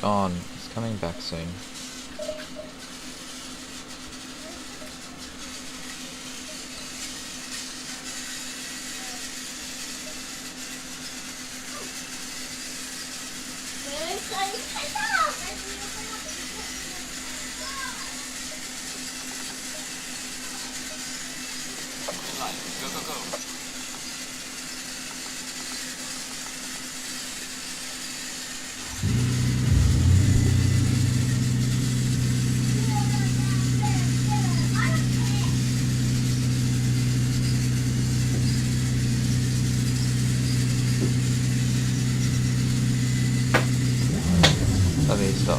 Gone. It's coming back soon. Go, go, go. ダメでした。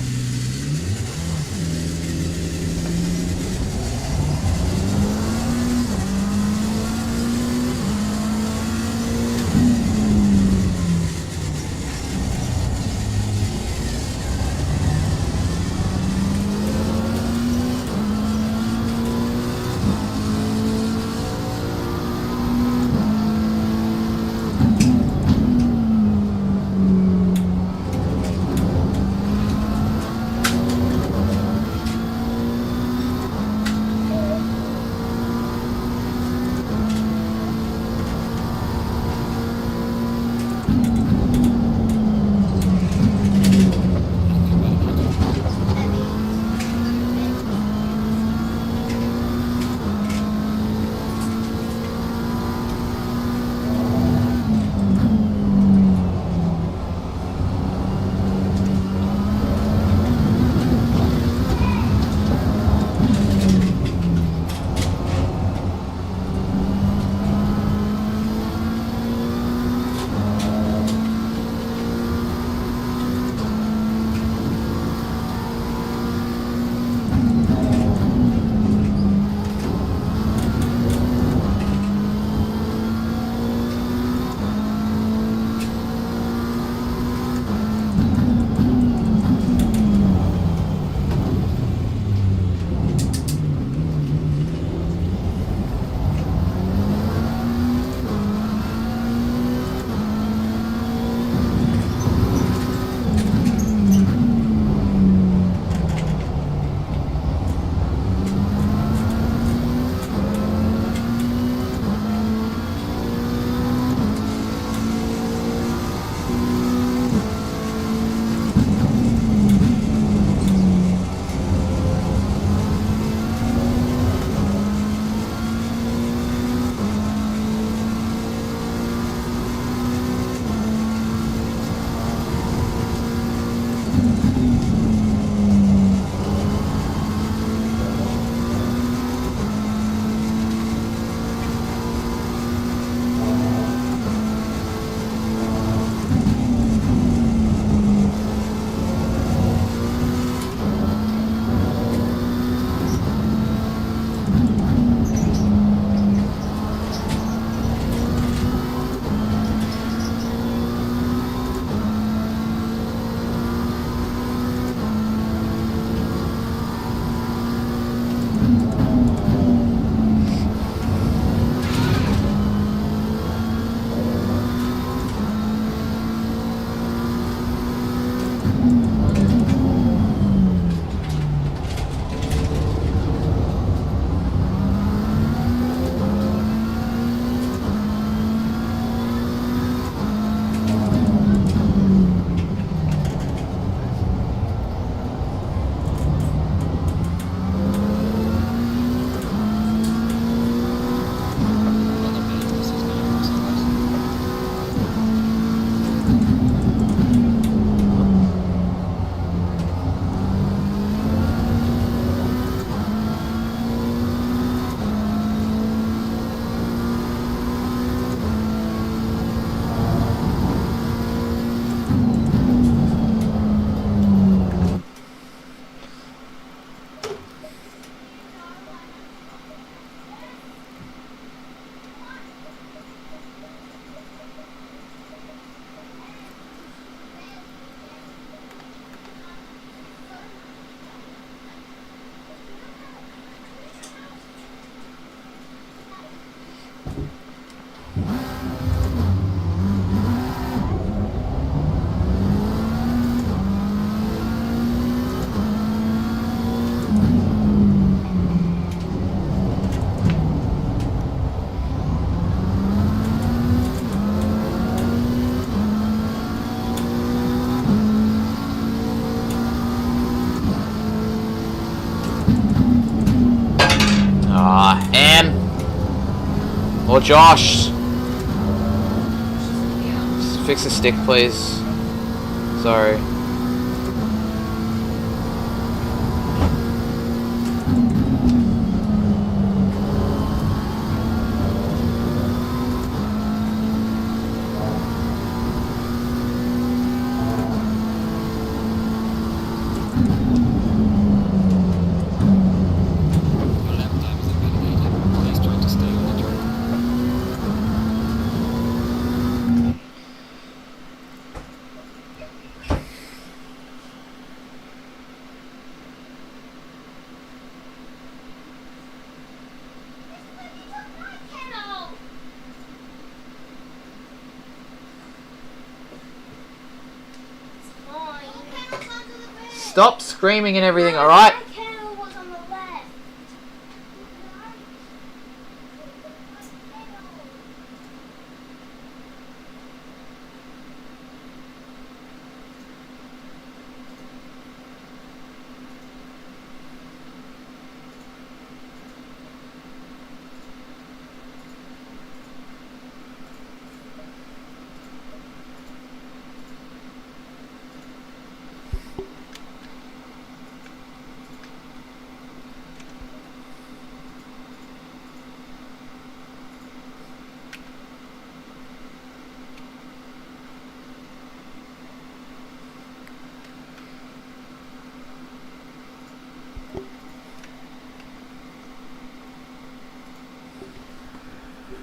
Oh, Josh! Just fix the stick, please. Sorry. Your lap time is invalidated. Please try to stay on the track. Stop screaming and everything, alright?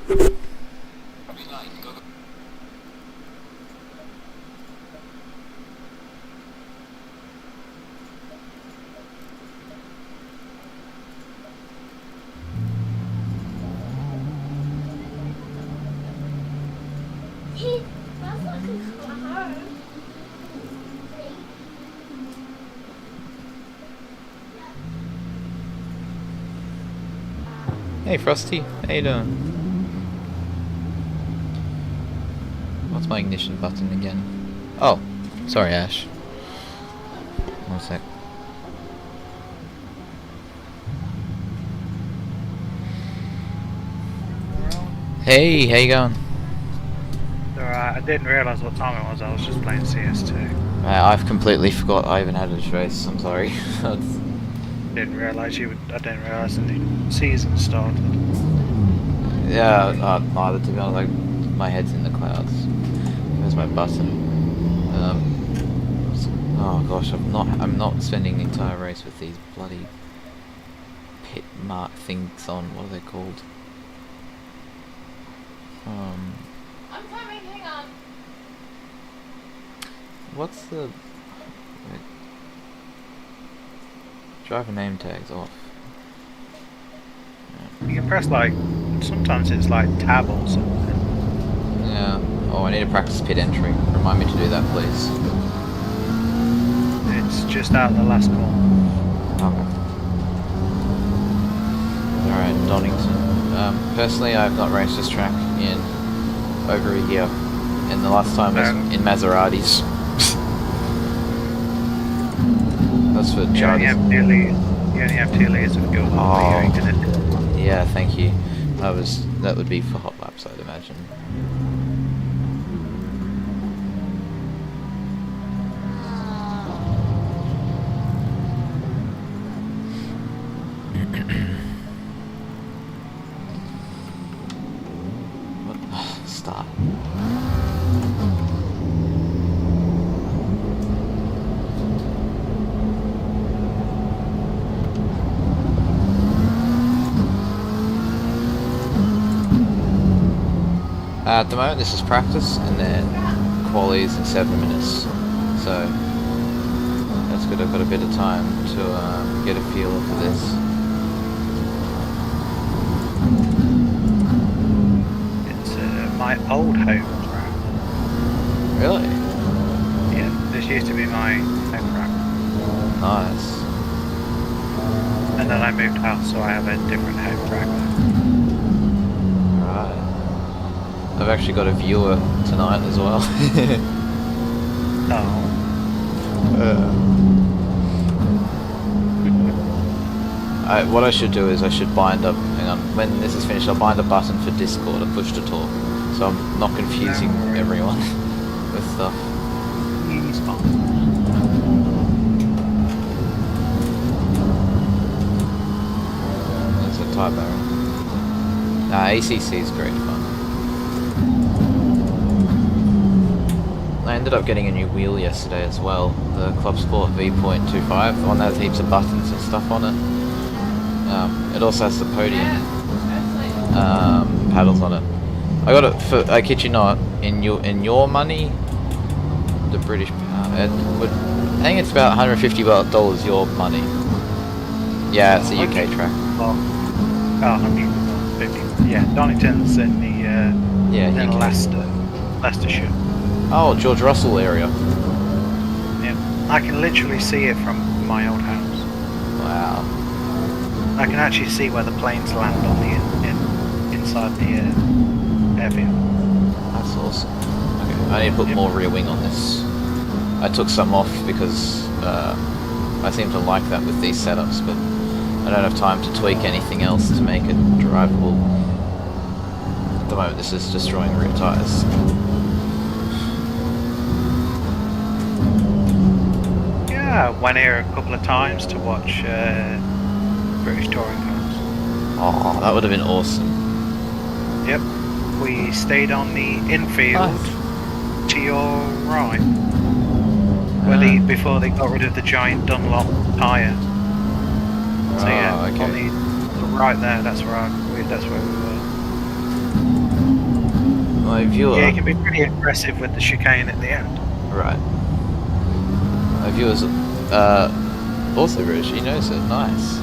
Green light, go, go. Hey Frosty, how you doing? What's my ignition button again? Oh, sorry Ash. One sec. Hey, how you going? Alright, I didn't realise what time it was, I was just playing CS2. I've completely forgot I even had a race, I'm sorry. Didn't realise I didn't realise the season started. Yeah, neither to be honest, like, my head's in the clouds. Where's my button? Oh gosh, I'm not spending the entire race with these bloody pit mark things on, what are they called? I'm coming, hang on. What's the... Wait. Driver name tags off. You can press like, sometimes it's like tab or something. Yeah. Oh, I need to practice pit entry. Remind me to do that, please. It's just out the last corner. Okay. Alright, Donington. Personally, I've not raced this track in over a year. And the last time was in Maseratis. That's for You only have 2 litres of fuel. Oh. You ain't gonna do it. Yeah, thank you. That would be for hot laps, I'd imagine. Start. At the moment, this is practice, and then quali's in 7 minutes. So that's good. I've got a bit of time to get a feel for this. It's my old home track. Really? Yeah, this used to be my home track. Nice. And then I moved house, so I have a different home track. Right. I've actually got a viewer tonight as well. Oh. What I should do is I should bind up. Hang hang on. When this is finished, I'll bind a button for Discord, a push to talk, so I'm not confusing everyone with stuff. He's fine. There's a tie barrel. Nah, ACC is great fun. I ended up getting a new wheel yesterday as well, the Club Sport V.25, the one that has heaps of buttons and stuff on it. It also has the podium paddles on it. I got it for, I kid you not, in your money, the British pound. I think it's about $150 your money. Yeah, it's a UK track. Oh, 150. Yeah, Donington's in the in UK. Leicestershire. Oh, George Russell area. Yeah, I can literally see it from my old house. Wow. I can actually see where the planes land on the inside the airfield. That's awesome. Okay, I need to put more rear wing on this. I took some off because I seem to like that with these setups, but I don't have time to tweak anything else to make it drivable. At the moment, this is destroying rear tyres. Yeah, I went here a couple of times to watch British touring cars. Oh, that would have been awesome. Yep, we stayed on the infield to your right, where before they got rid of the giant Dunlop tyre. So yeah, okay. on the right there, that's where we were. My viewer. Yeah, it can be pretty aggressive with the chicane at the end. Right. My viewer's also British. He knows it. Nice.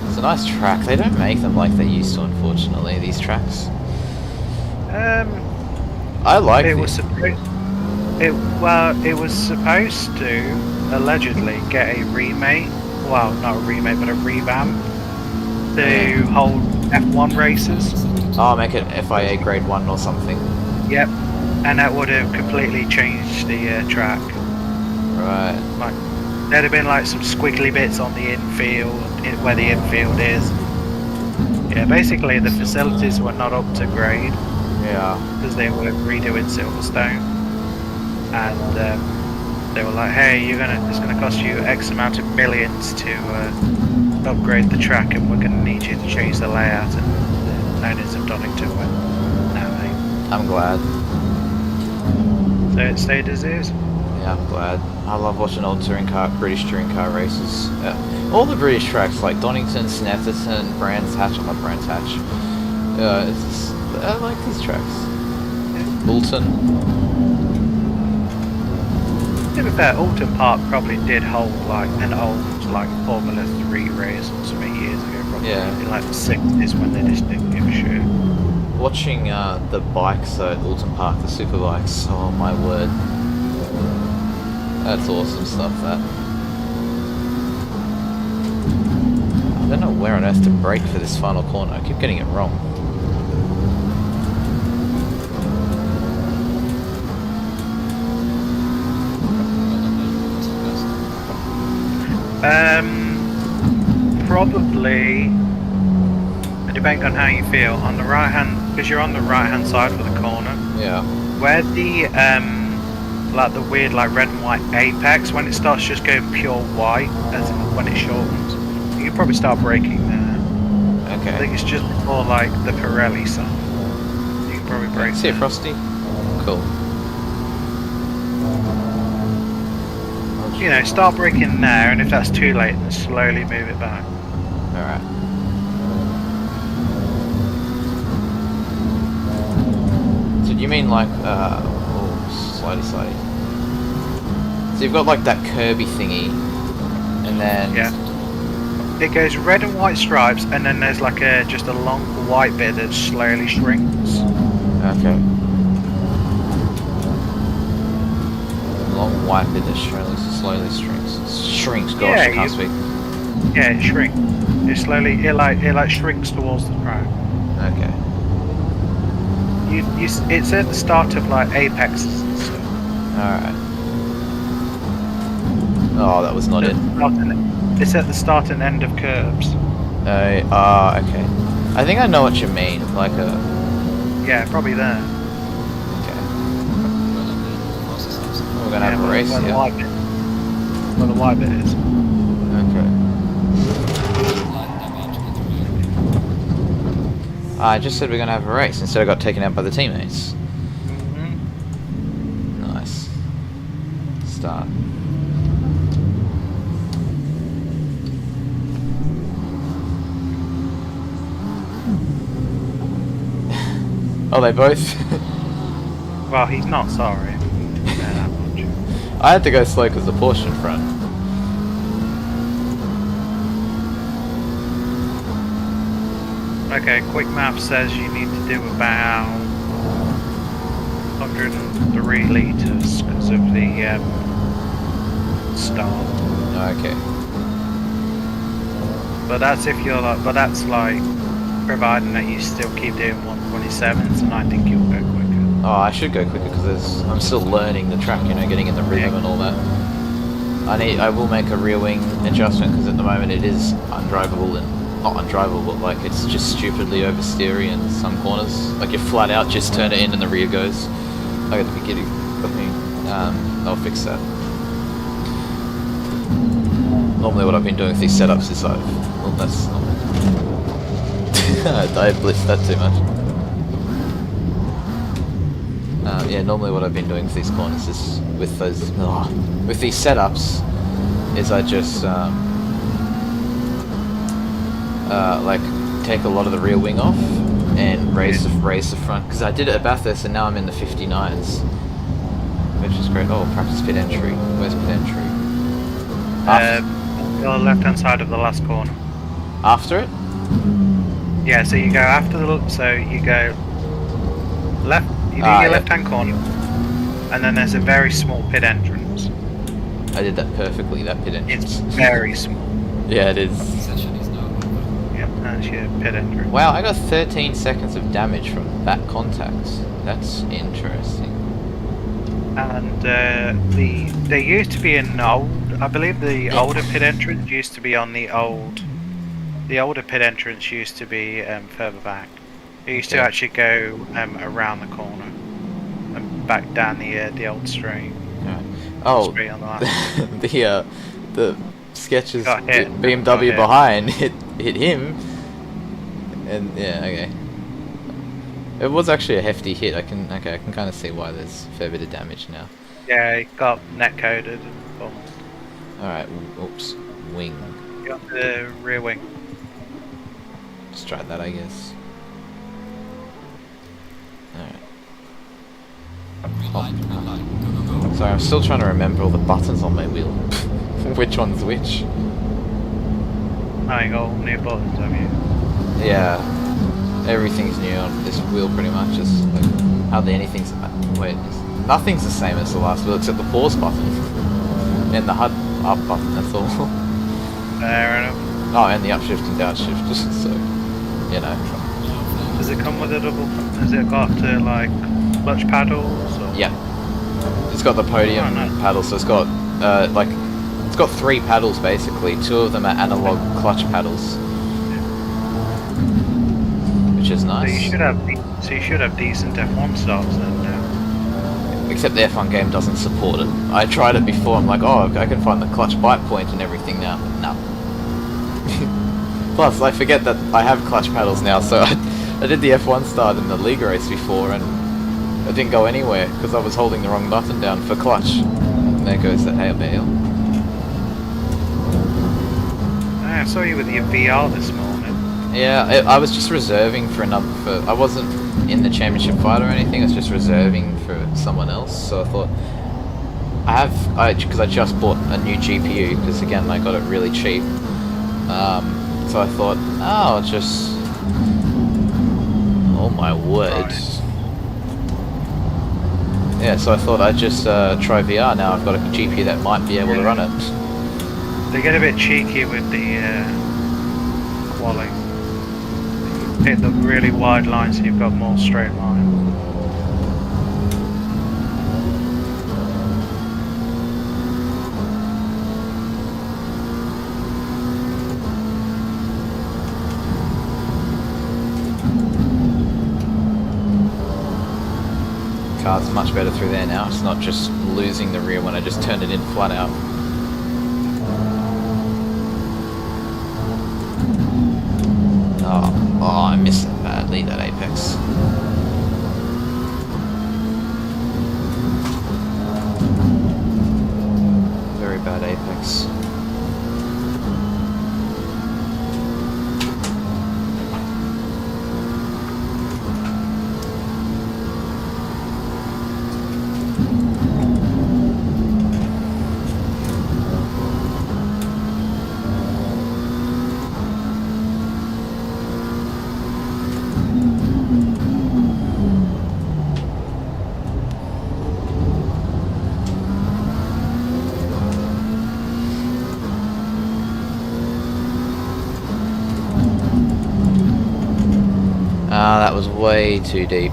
It's a nice track. They don't make them like they used to, unfortunately. These tracks. I like it. It Was supposed to allegedly get a remake. Well, not a remake, but a revamp to hold F1 races. Oh, make it FIA Grade 1 or something. Yep, and that would have completely changed the track. Right. Like, there'd have been like some squiggly bits on the infield, where the infield is. Yeah, basically the facilities were not up to grade. Yeah. Because they were redoing Silverstone. And they were like, hey, it's gonna cost you X amount of millions to upgrade the track, and we're gonna need you to change the layout. And the owners of Donington went, no, mate. I'm glad. So it stayed as is. Yeah, I'm glad. I love watching old British touring car races. All the British tracks like Donington, Snetterton, Brands Hatch. I love Brands Hatch. I like these tracks. Yeah. Bolton. To be fair, Alton Park probably did hold like an old Formula 3 race or something years ago, probably in like the 60s when they just didn't give a shit. Watching the bikes at Alton Park, the super bikes, oh my word. That's awesome stuff, that. I don't know where on earth to brake for this final corner. I keep getting it wrong. Probably, depending on how you feel, on the right hand, because you're on the right hand side for the corner. Yeah. Where the like the weird like red and white apex, when it starts just going pure white, as in when it shortens, you can probably start braking there. Okay. I think it's just before like the Pirelli sign. You can probably brake. See it, Frosty? Cool. You know, start braking there, and if that's too late, then slowly move it back. Alright. So do you mean like, slidey. So you've got like that curvy thingy, and then... Yeah. It goes red and white stripes, and then there's like just a long white bit that slowly shrinks. Okay. Long white bit that slowly shrinks. Gosh, Yeah, I can't speak. Yeah, it shrinks. It slowly, it like shrinks towards the track. Okay. It's at the start of like apexes and stuff. Alright. Oh, that was not it. It's at the start and end of curves. Okay. I think I know what you mean. Like a. Yeah, probably there. Okay. Well, like the process stops. We're gonna have a race where the here. white bit. Where the white bit is. Okay. Line them out to the rear. I just said we're gonna have a race. Instead, I got taken out by the teammates. Mm-hmm. Nice. Start. Oh, they both. Well, he's not sorry. Yeah, that much. I had to go slow because the Porsche in front. Okay, quick map says you need to do about 103 litres because of the start. Okay. But that's if you're like, but that's like providing that you still keep doing 127s, and I think you'll go quicker. Oh, I should go quicker because I'm still learning the track. You know, getting in the rhythm and all that. I will make a rear wing adjustment because at the moment it is undrivable and not undrivable, but like it's just stupidly oversteery in some corners. Like you flat out just turn it in and the rear goes. Like at the beginning. I'll fix that. Normally what I've been doing with these setups is well, that's not. I blitzed that too much. Yeah, normally what I've been doing with these corners is with these setups is I just like take a lot of the rear wing off and raise the front because I did it at Bathurst and now I'm in the 59s, which is great. Oh, practice pit entry. Where's pit entry? Your left hand side of the last corner. After it? Yeah, so you go after you go left. You do your yeah. left hand corner, and then there's a very small pit entrance. I did that perfectly. That pit entrance. It's very small. Yeah, it is. Session is now over. Yep, that's your pit entrance. Wow, I got 13 seconds of damage from that contact. That's interesting. And there used to be an old, I believe the older pit entrance used to be on the older pit entrance used to be further back. It used to Okay. actually go around the corner and back down the old street. Alright. Oh, Street on the left. the sketches Got hit. BMW Got hit. behind hit him, and yeah, okay. It was actually a hefty hit. I can kind of see why there's a fair bit of damage now. Yeah, it got net coded and bombed. All right, oops, wing. Got the rear wing. Let's try that, I guess. All right. Reline, reline. Go, go, go. Sorry, I'm still trying to remember all the buttons on my wheel. Which one's which? Oh, you got all new buttons, have you? Yeah, everything's new on this wheel pretty much. It's like hardly anything's. Wait, nothing's the same as the last wheel except the pause button and the HUD up button. That's all. Fair enough. Oh, and the upshift and downshift. Just so you know. Does it come with a double? Has it got like clutch paddles? Or? Yeah, it's got the podium Oh, nice. paddle, so it's got it's got 3 paddles basically. 2 of them are analog clutch paddles, which is So nice. you should have decent F1 starts then. Except the F1 game doesn't support it. I tried it before. I'm like, oh, I can find the clutch bite point and everything now. But no. Plus, I forget that I have clutch paddles now, so I did the F1 start in the league race before, and it didn't go anywhere because I was holding the wrong button down for clutch. And there goes that hail bale. I saw you with your VR this morning. Yeah, I was just reserving for another. I wasn't in the championship fight or anything. I was just reserving for someone else. So I thought because I just bought a new GPU because again I got it really cheap. So I thought, oh, just oh my word. Yeah, so I thought I'd just try VR now. I've got a GPU that might be able to run it. They get a bit cheeky with the quality. Hit the really wide lines so you've got more straight line. Car's much better through there now. It's not just losing the rear when I just turned it in flat out. Oh, I missed it badly, that apex. Very bad apex. Ah, that was way too deep.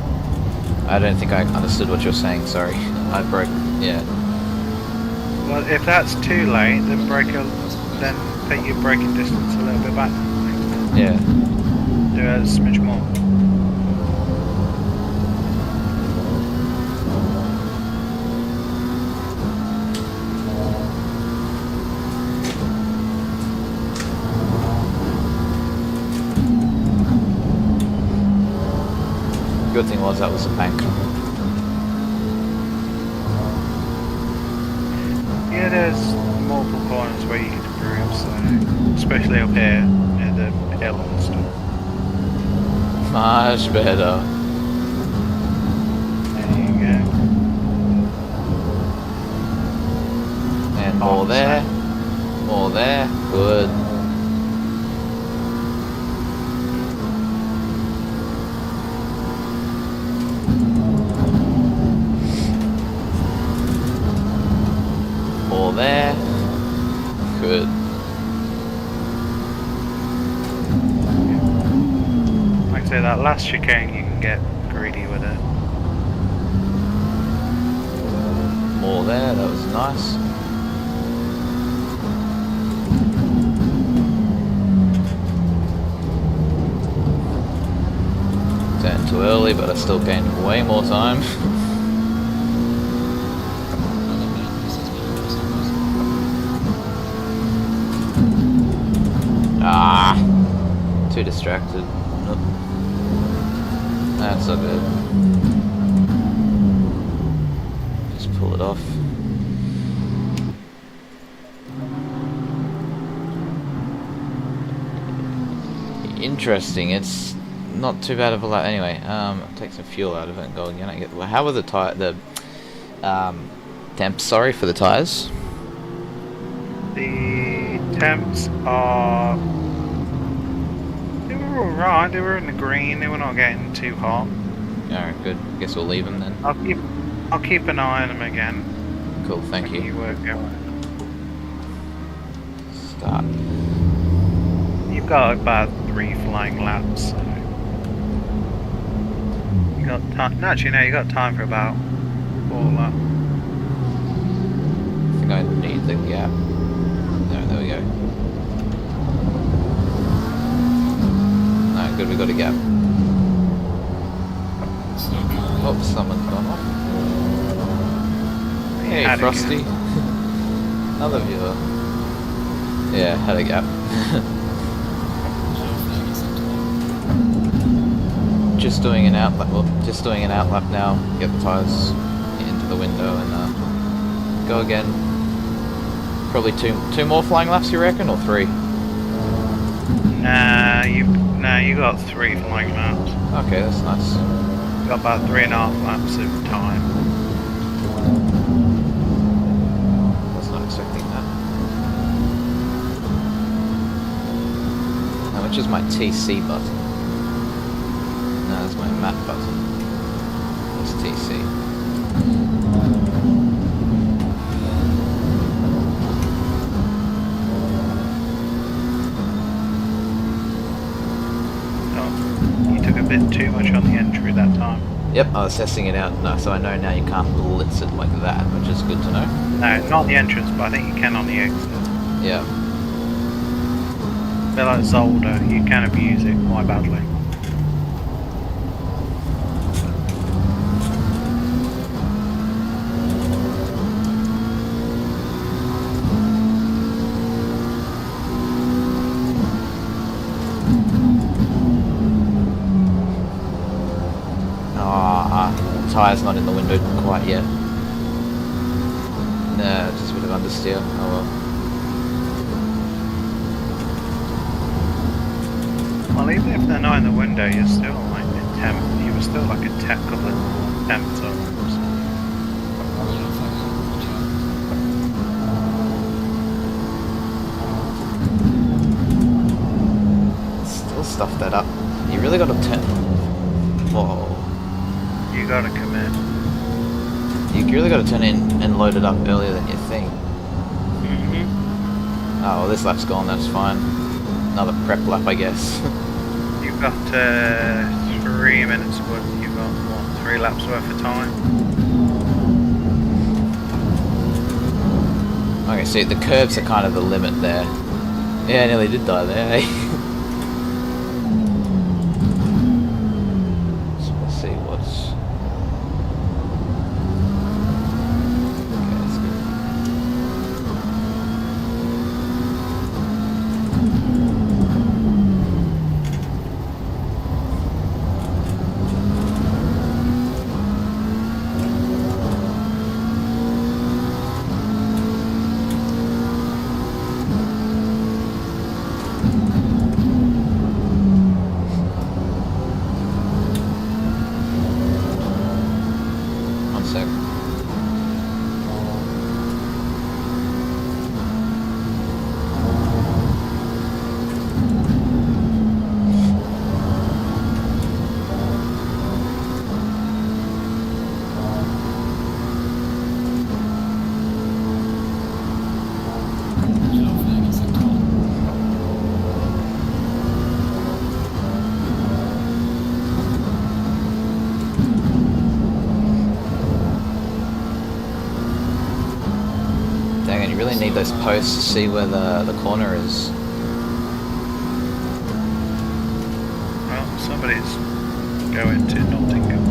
I don't think I understood what you're saying, sorry. I broke, yeah. Well, if that's too late, then then take your braking distance a little bit back. Yeah. Do it a smidge more. Good thing was that was a bank. Yeah, there's multiple corners where you can improve, so especially up here near the hill and stuff. Much better. There you go. And more there. More there. Good. More there. Good. Like I say, that last chicane you can get greedy with it. More there. That was nice. Turned too early, but I still gained way more time. Ah, too distracted. Nope. That's so good. Just pull it off. Interesting. It's not too bad of a lap. Anyway, I'll take some fuel out of it and go again. Well, how were the temps? Sorry for the tires. The temps are... they were alright, they were in the green, they were not getting too hot. Alright, good. Guess we'll leave them then. I'll keep an eye on them again. Cool, thank you. You work out. Start. You've got about 3 flying laps, so you got time. No, actually, no, you got time for about 4 laps. I think I need the gap. No, there we go. No, good, we got a gap. Oh, someone's gone off. Hey, Had a Frosty. Another viewer. Yeah, had a gap. Just doing an outlap. Well, just doing an outlap now. Get the tires into the window and go again. Probably two more flying laps, you reckon, or 3? Nah, you got 3 flying laps. Okay, that's nice. You got about 3.5 laps of time. Was not expecting that. Now, which is my TC button? No, that's my map button. It's TC. Oh, you took a bit too much on the entry that time. Yep, I was testing it out, no, so I know now you can't blitz it like that, which is good to know. No, not on the entrance, but I think you can on the exit. Yeah. A bit like Zolder, you can abuse it quite badly. Ah, tyre's not in the window quite yet. Nah, just a bit of understeer. Oh well. Well, even if they're not in the window, you're still like a temp. You were still like a couple of temps on. Yeah, fucking watch out. Still stuff that up. You really got to turn. Whoa. You gotta commit. You really got to turn in and load it up earlier than you think. Mm-hmm. Oh, well, this lap's gone. That's fine. Another prep lap, I guess. You've got 3 minutes worth. You've got what? 3 laps worth of time. Okay, see, the curves are kind of the limit there. Yeah, I nearly did die there, eh? So let's see what's... Okay, that's good. One sec. Lovely, sector 1. Dang it, you really need those posts to see where the corner is. Well, somebody's going to Nottingham.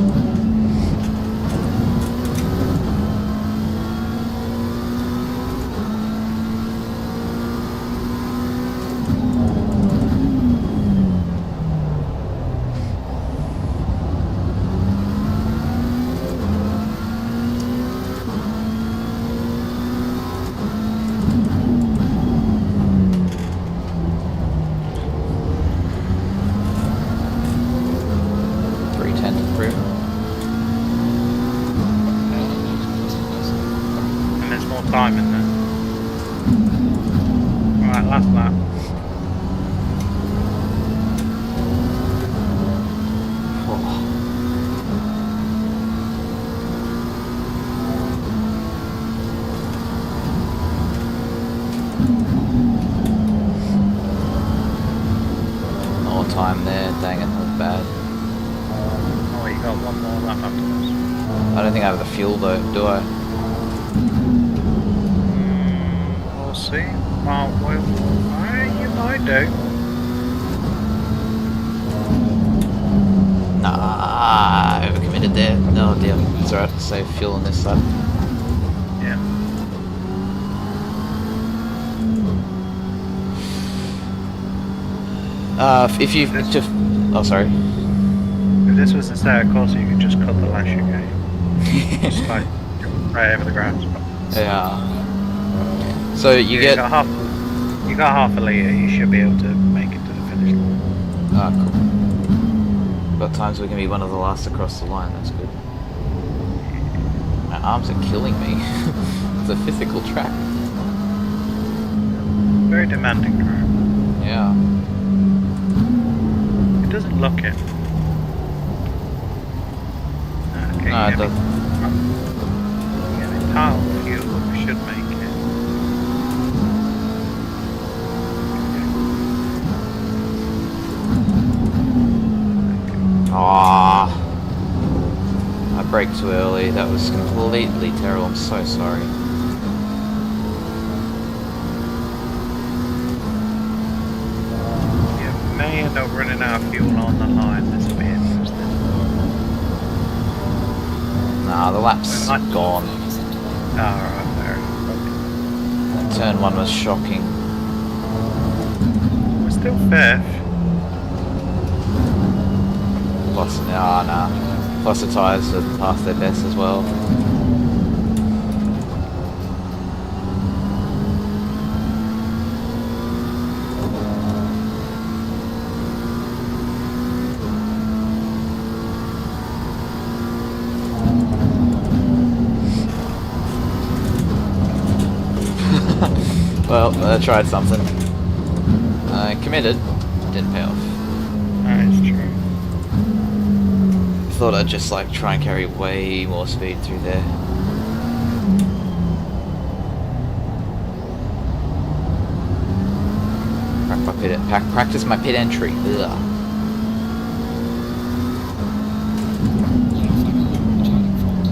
And there's more time in there. Right, last lap. More time there, dang it, that was bad. Oh, you got one more lap after this. I don't think I have the fuel though, do I? We'll see. Well, you might do. Nah, I overcommitted there. No dear. It's alright to save fuel on this side. Yeah. If you just... Oh, sorry. If this was instead of course, you could just cut the lash, okay? Just like right over the grass. Yeah. So you get... got half a litre, you should be able to make it to the finish line. Ah, cool. Got times we can be one of the last across the line, that's good. My arms are killing me. It's a physical track. Very demanding track. Yeah. It doesn't look it. Okay, No, it doesn't. Yeah, the tile fuel should make it. Ah, I braked too early. That was completely terrible. I'm so sorry. You may end up running out of fuel on the line. This will be interesting. Nah, the lap's gone. Oh, right there. Turn one was shocking. We're still fifth. Lost. Nah. Plus the tyres are past their best as well. Well, I tried something. I committed, didn't pay off. That's true. Thought I'd just like try and carry way more speed through there. Practice my pit entry. Ugh. Yeah, it's like a charging fault.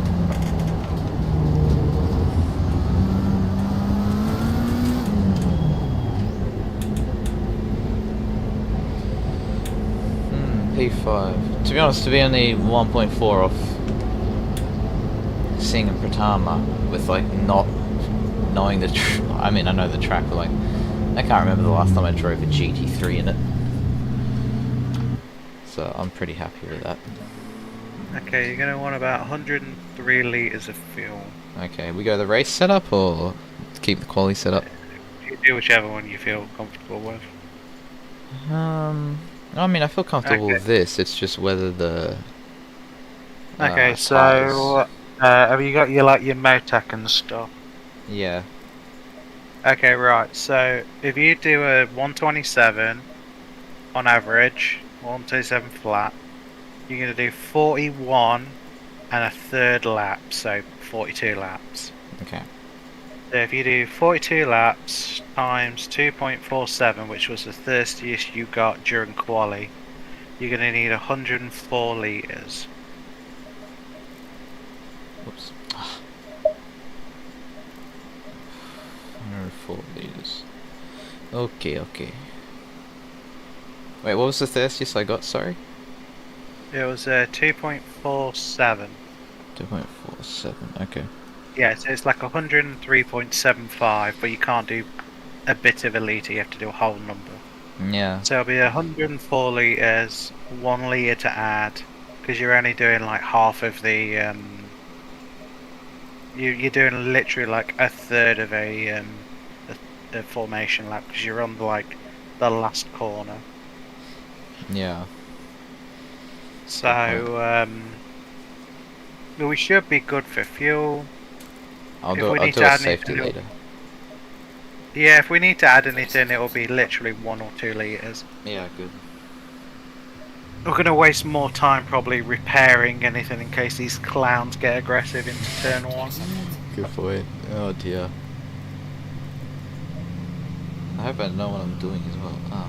P5. To be honest, to be only 1.4 off Singh and Pratama with like not knowing the I mean I know the track, but like I can't remember the last time I drove a GT3 in it. So I'm pretty happy with that. Okay, you're going to want about 103 litres of fuel. Okay, we go the race setup or keep the quali setup? You do whichever one you feel comfortable with. I mean I feel comfortable Okay. with this, it's just whether the Okay, tyres- so have you got your like your Motec and stuff? yeah. Okay, right. So if you do a 127 on average, 127 flat, you're gonna do 41 and a third lap, so 42 laps. Okay. So if you do 42 laps times 2.47, which was the thirstiest you got during quali, you're gonna need 104 litres. Whoops. 104 liters. Okay, okay. Wait, what was the thirstiest I got? Sorry? It was 2.47. 2.47, okay. Yeah, so it's like 103.75, but you can't do a bit of a litre, you have to do a whole number. Yeah. So it'll be 104 litres, 1 litre to add, because you're only doing like half of the. You're doing literally like a third of a formation lap, because you're on like the last corner. Yeah. So we should be good for fuel. I'll If do we need a to add safety anything, later. Yeah, if we need to add anything, it will be literally 1 or 2 litres. Yeah, good. We're going to waste more time probably repairing anything in case these clowns get aggressive into turn 1. Good point. Oh dear. I hope I know what I'm doing as well. Ah,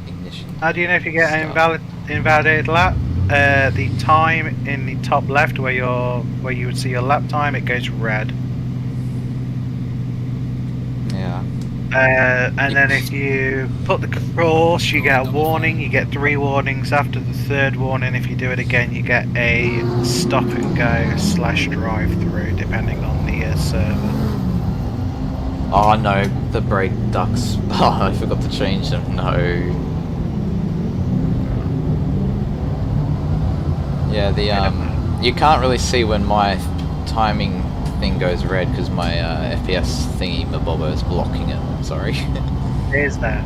ignition. How do you know if you get an Start. invalidated lap? The time in the top left where you would see your lap time, it goes red. Yeah. And then if you put the course, you get a warning. You get 3 warnings. After the 3rd warning, if you do it again, you get a stop and go / drive through, depending on the server. Oh no, the brake ducts. Oh, I forgot to change them. No. Yeah, the you can't really see when my timing thing goes red because my FPS thingy mabobo is blocking it. I'm sorry. It is there.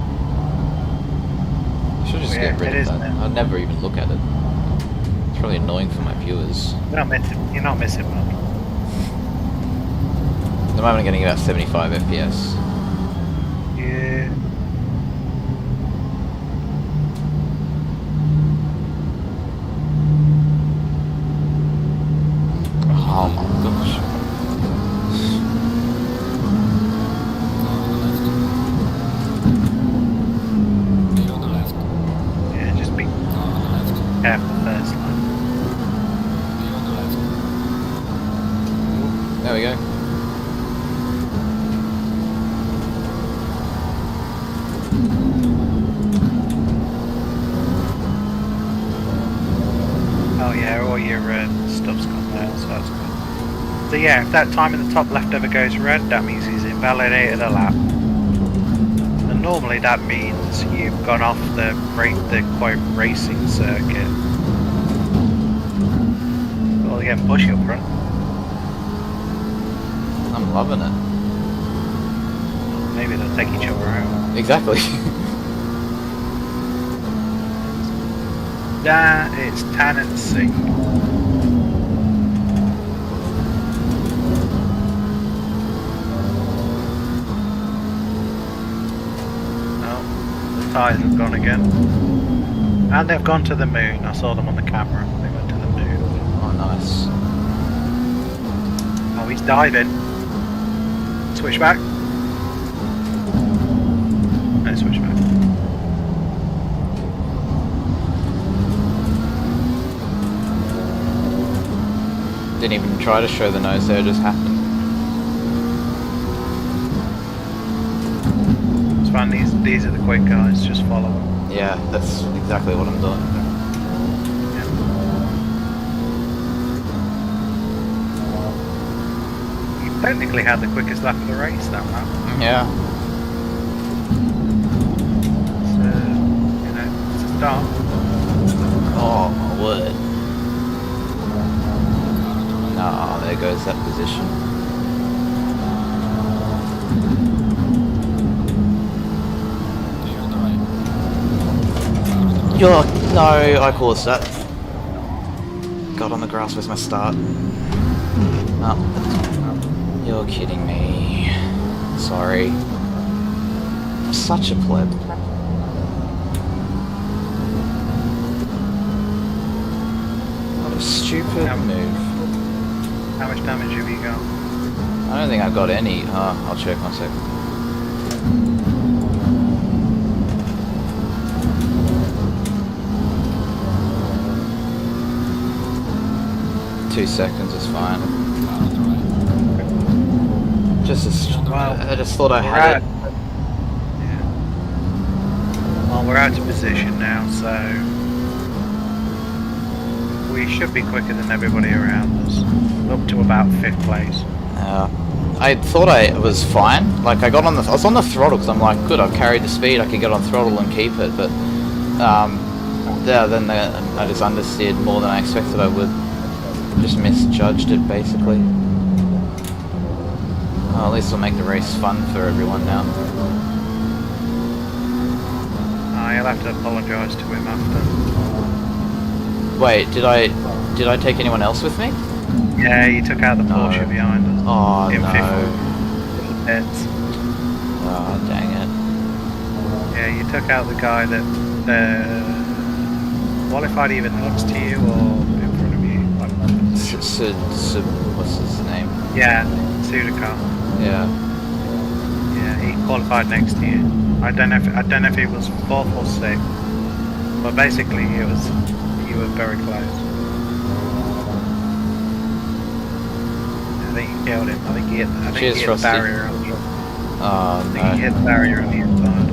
I should just Yeah, get rid it of is that. there. I'll never even look at it. It's really annoying for my viewers. You're not missing much. At the moment I'm getting about 75 FPS. Yeah. Oh my gosh. Be on the left. Yeah, just be Car on the left. careful first. Be on the left. There we go. Oh yeah, all your stuff's gone there, so that's good. So yeah, if that time in the top left ever goes red, that means he's invalidated a lap. And normally that means you've gone off the quote racing circuit. really getting bushy up front. I'm loving it. Maybe they'll take each other out. Exactly. That is tenancy. Oh, the tyres have gone again. And they've gone to the moon. I saw them on the camera. They went to the moon. Oh, nice. Oh, he's diving. Switch back. No, switch back. Didn't even try to show the nose there, it just happened. It's fine. These are the quick guys. Just follow them. Yeah, that's exactly what I'm doing. You technically had the quickest lap of the race, that lap. Yeah. So, you know, it's a start. Oh, my word. Ah, there goes that position. You're on the right. Yo, no, I caused that. Got on the grass, where's my start? Oh, you're kidding me. Sorry. I'm such a pleb. What a stupid move. How much damage have you got? I don't think I got any. I'll check 1 second. Two seconds is fine. Just as, I just thought I had it. Yeah. Well, we're out of position now, so we should be quicker than everybody around us. Up to about 5th place. I thought I was fine. Like I was on the throttle because I'm like, good, I've carried the speed. I can get on throttle and keep it. But yeah, then I just understeered more than I expected I would. Just misjudged it basically. Well, at least it'll make the race fun for everyone now. You'll have to apologise to him after. Wait, did I take anyone else with me? Yeah, you took out the Porsche behind us. Oh In no. 5th. Oh dang it. Yeah, you took out the guy that qualified either next to you or in front of you. What's his name? Yeah, Sudakar. Yeah. Yeah, he qualified next to you. I don't know if he was 4th or 6th, but basically you were very close. I think you killed him. I think he hit Cheers, the Frosty. barrier on the. Oh I think he no. hit the barrier on the inside.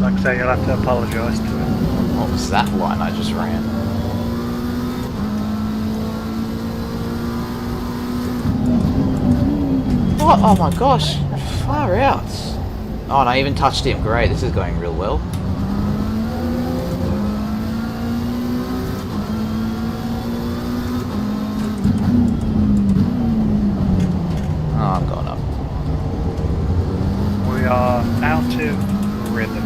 Like I say, you'll have to apologise to him. What was that line I just ran? What? Oh my gosh. Far out. Oh, and I even touched him. Great, this is going real well. Oh, I'm going up. We are out of rhythm.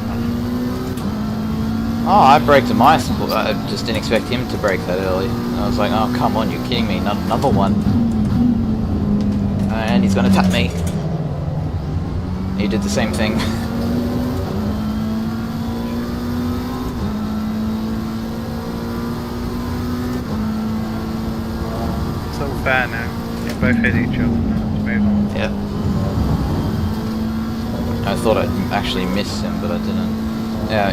Oh, I braked my I just didn't expect him to brake that early. I was like, oh, come on, you're kidding me. Not another one. And he's going to tap me. He did the same thing. It's all fair now. You both hit each other. Now let's move on. Yep. I thought I'd actually miss him, but I didn't. Yeah,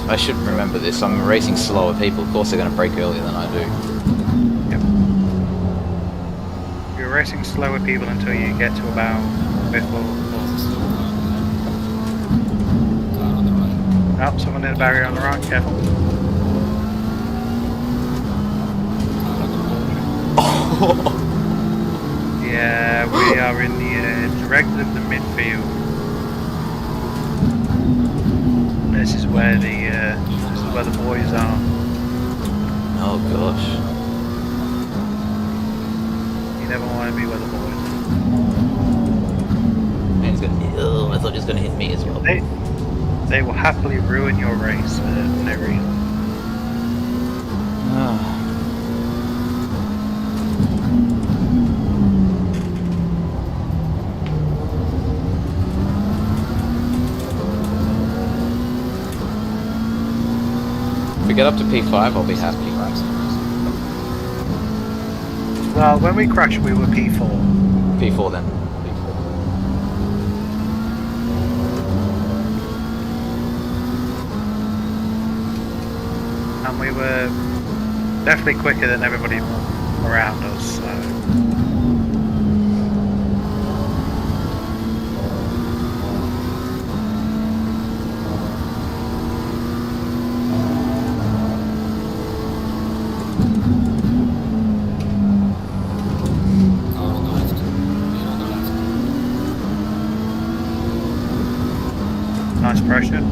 I should remember this. I'm racing slower people. Of course they're going to brake earlier than I do. Yep. You're racing slower people until you get to about 5th or 4th. Oh, someone hit a barrier on the right, careful. Yeah, we are in the direct of the midfield. This is where the boys are. Oh gosh. never want to be with the boys. And he's gonna. Oh, I thought he was gonna hit me as well. They will happily ruin your race for no reason. Ah. If we get up to P5, I'll be happy. Well, when we crashed, we were P4. P4 then. And we were definitely quicker than everybody around us. So. Car on the left. Clear on the left. Nice pressure.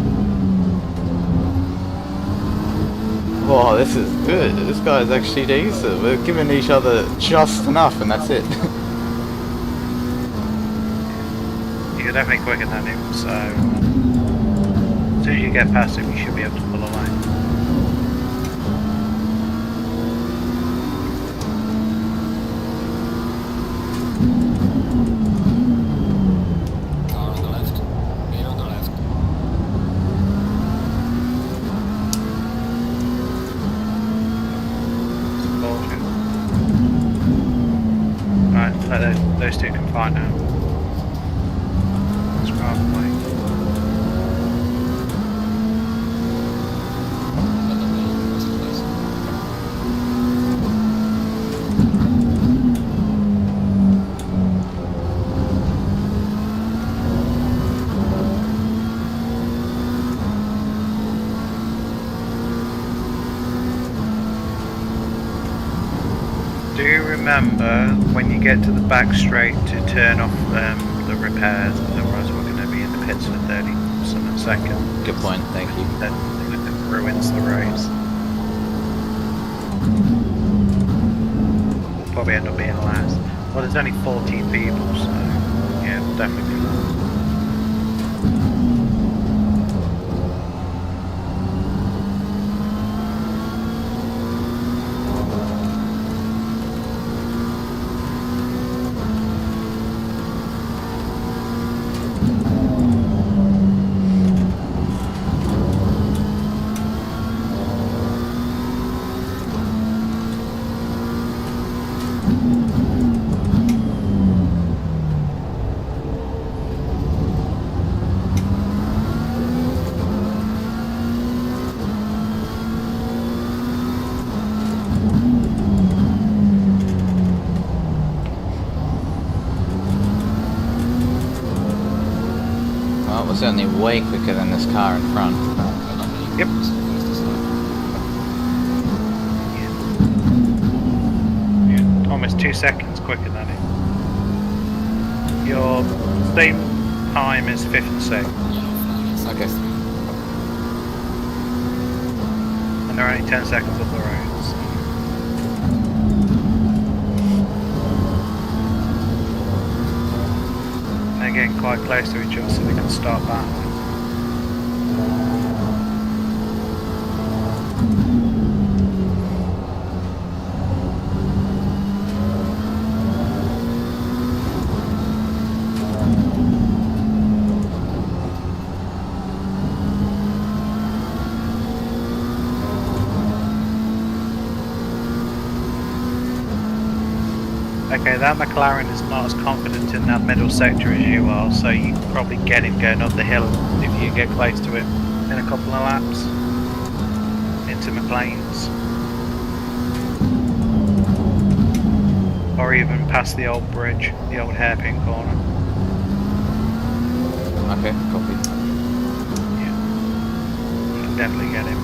Oh, this is good. This guy's actually decent. We're giving each other just enough, and that's it. You're definitely quicker than him, so as soon as you get past him, you should be able to pull away. Car on the left. Clear on the left. Bullshit. Right, let those two can fight now. Let's drive away. Let them be. First place. Do you remember when you get to the back straight to turn off the repairs? Otherwise, we're going to be in the pits for 30 some seconds. Good point. Thank you. That ruins the race. We'll probably end up being last. Well, there's only 14 people, so yeah, we'll definitely be last. Well, we're certainly way quicker than this car in front. Let them be. Yep. First to start. You're almost 2 seconds quicker than him. Your same time is 5th and 6th, Yellow flag is Okay. 3. and they're only 10 seconds up the road. So. They're getting quite close to each other, so they can start battling. Okay, that McLaren is not as confident in that middle sector as you are, so you can probably get him going up the hill if you get close to him in a couple of laps into McLean's. Or even past the old bridge, the old hairpin corner. Okay, copy. Yeah. You can definitely get him.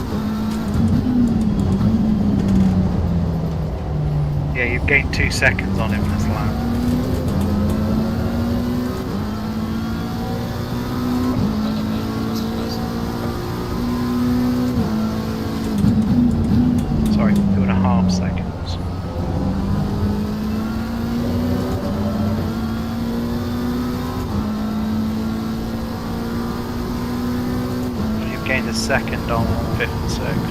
Yeah, you've gained 2 seconds on him this lap. Let them be. First place. Sorry, 2.5 seconds. second on 5th and 6th.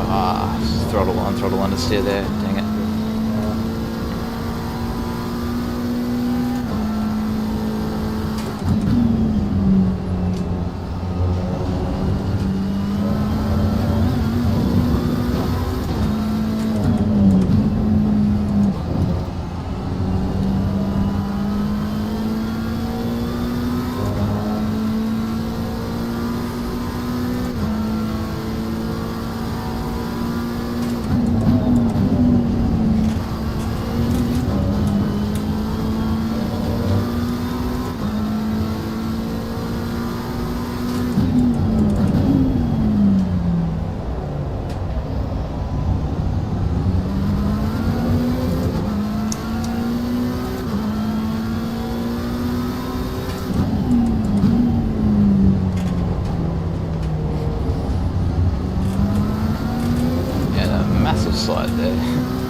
Ah, throttle one to steer there. Dang it. Massive slide there.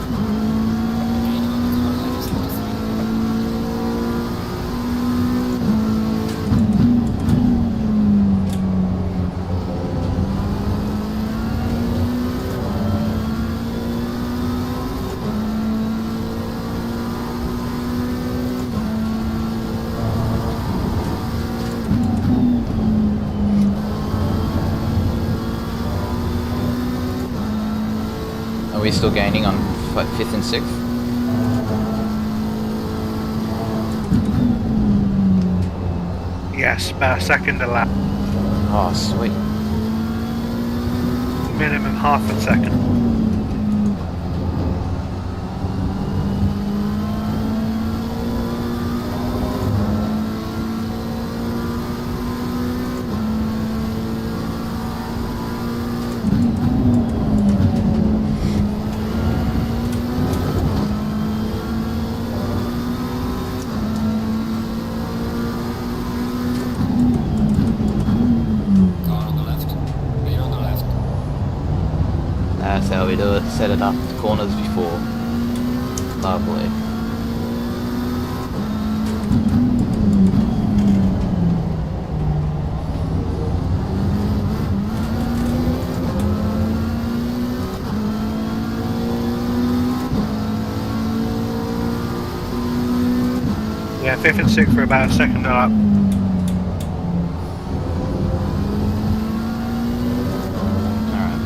Are we still gaining on 5th and 6th? Yes, about a second a lap. Oh, sweet. Minimum half a second. Car on the left. Clear on the left. That's how we do it. Set it up the corners before. Lovely. Yeah, 5th and 6th for about a second a lap. Alright.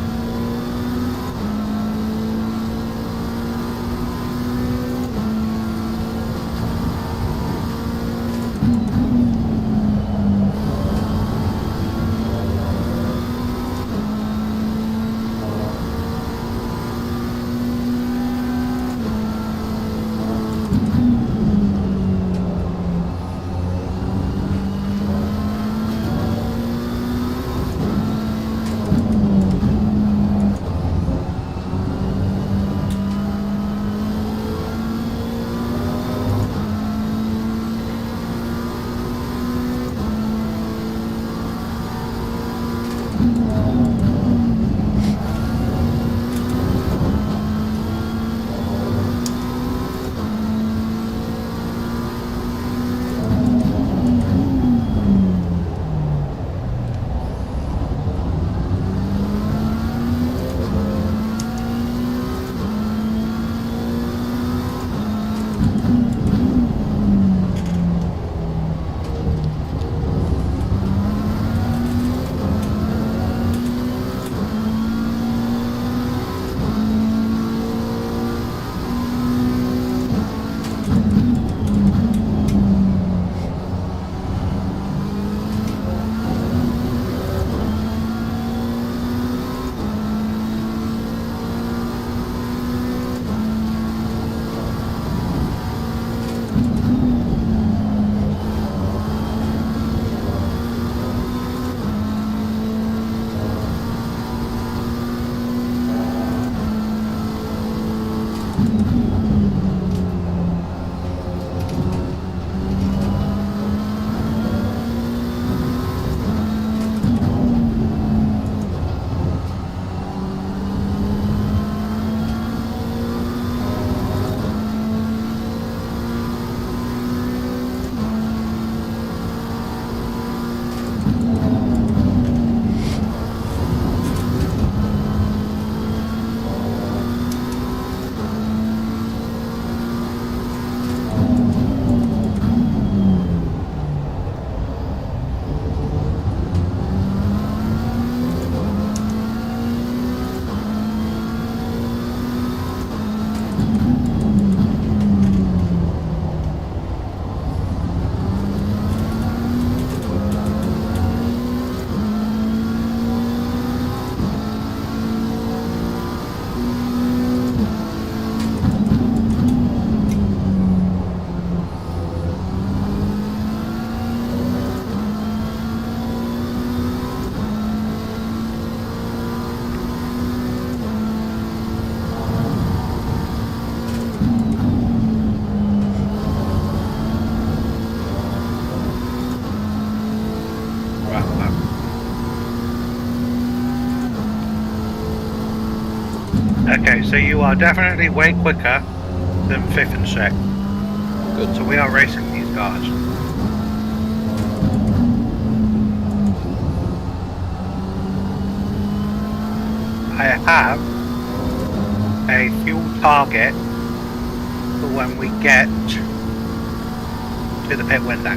Okay, so you are definitely way quicker than 5th and 6th. Good. So we are racing these guys. I have a fuel target for when we get to the pit window.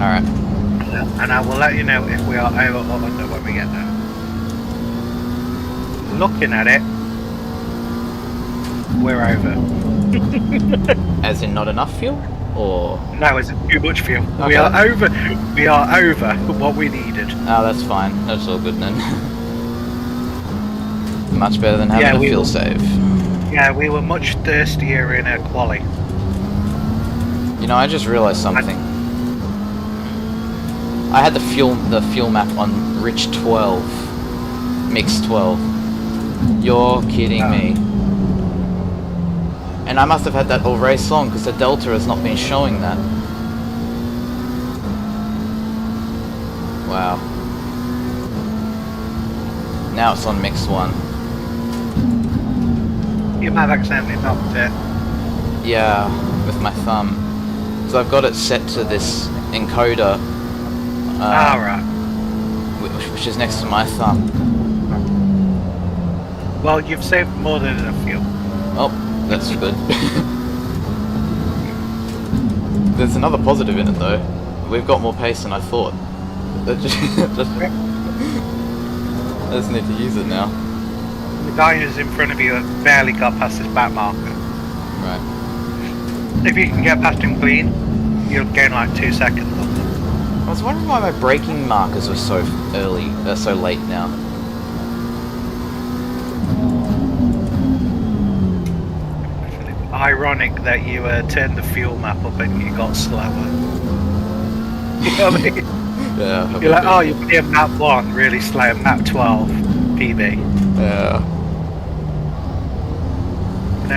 Alright. And I will let you know if we are over or under when we get there. Looking at it, we're over. As in not enough fuel? Or... No, it's too much fuel. Okay. We are over. We are over what we needed. Oh, that's fine. That's all good then. Much better than having Yeah, a we fuel will. save. Yeah, we were much thirstier in a quali. You know, I just realised something. I had the fuel map on Rich 12. Mix 12. You're kidding me. And I must have had that all race long because the Delta has not been showing that. Wow. Now it's on Mix 1. You might have accidentally knocked it. Yeah, with my thumb. So I've got it set to this encoder. Alright. Which is next to my thumb. Well, you've saved more than enough fuel. Oh, that's good. There's another positive in it though. We've got more pace than I thought. I just need to use it now. The guy who's in front of you barely got past his back marker. Right. If you can get past him clean, you'll gain like 2 seconds on them. I was wondering why my braking markers were so early, so late now. Ironic that you turned the fuel map up and you got slower. You know what I mean? Yeah. You're like, oh, you're playing map 1 really slow, map 12, PB. Yeah. Can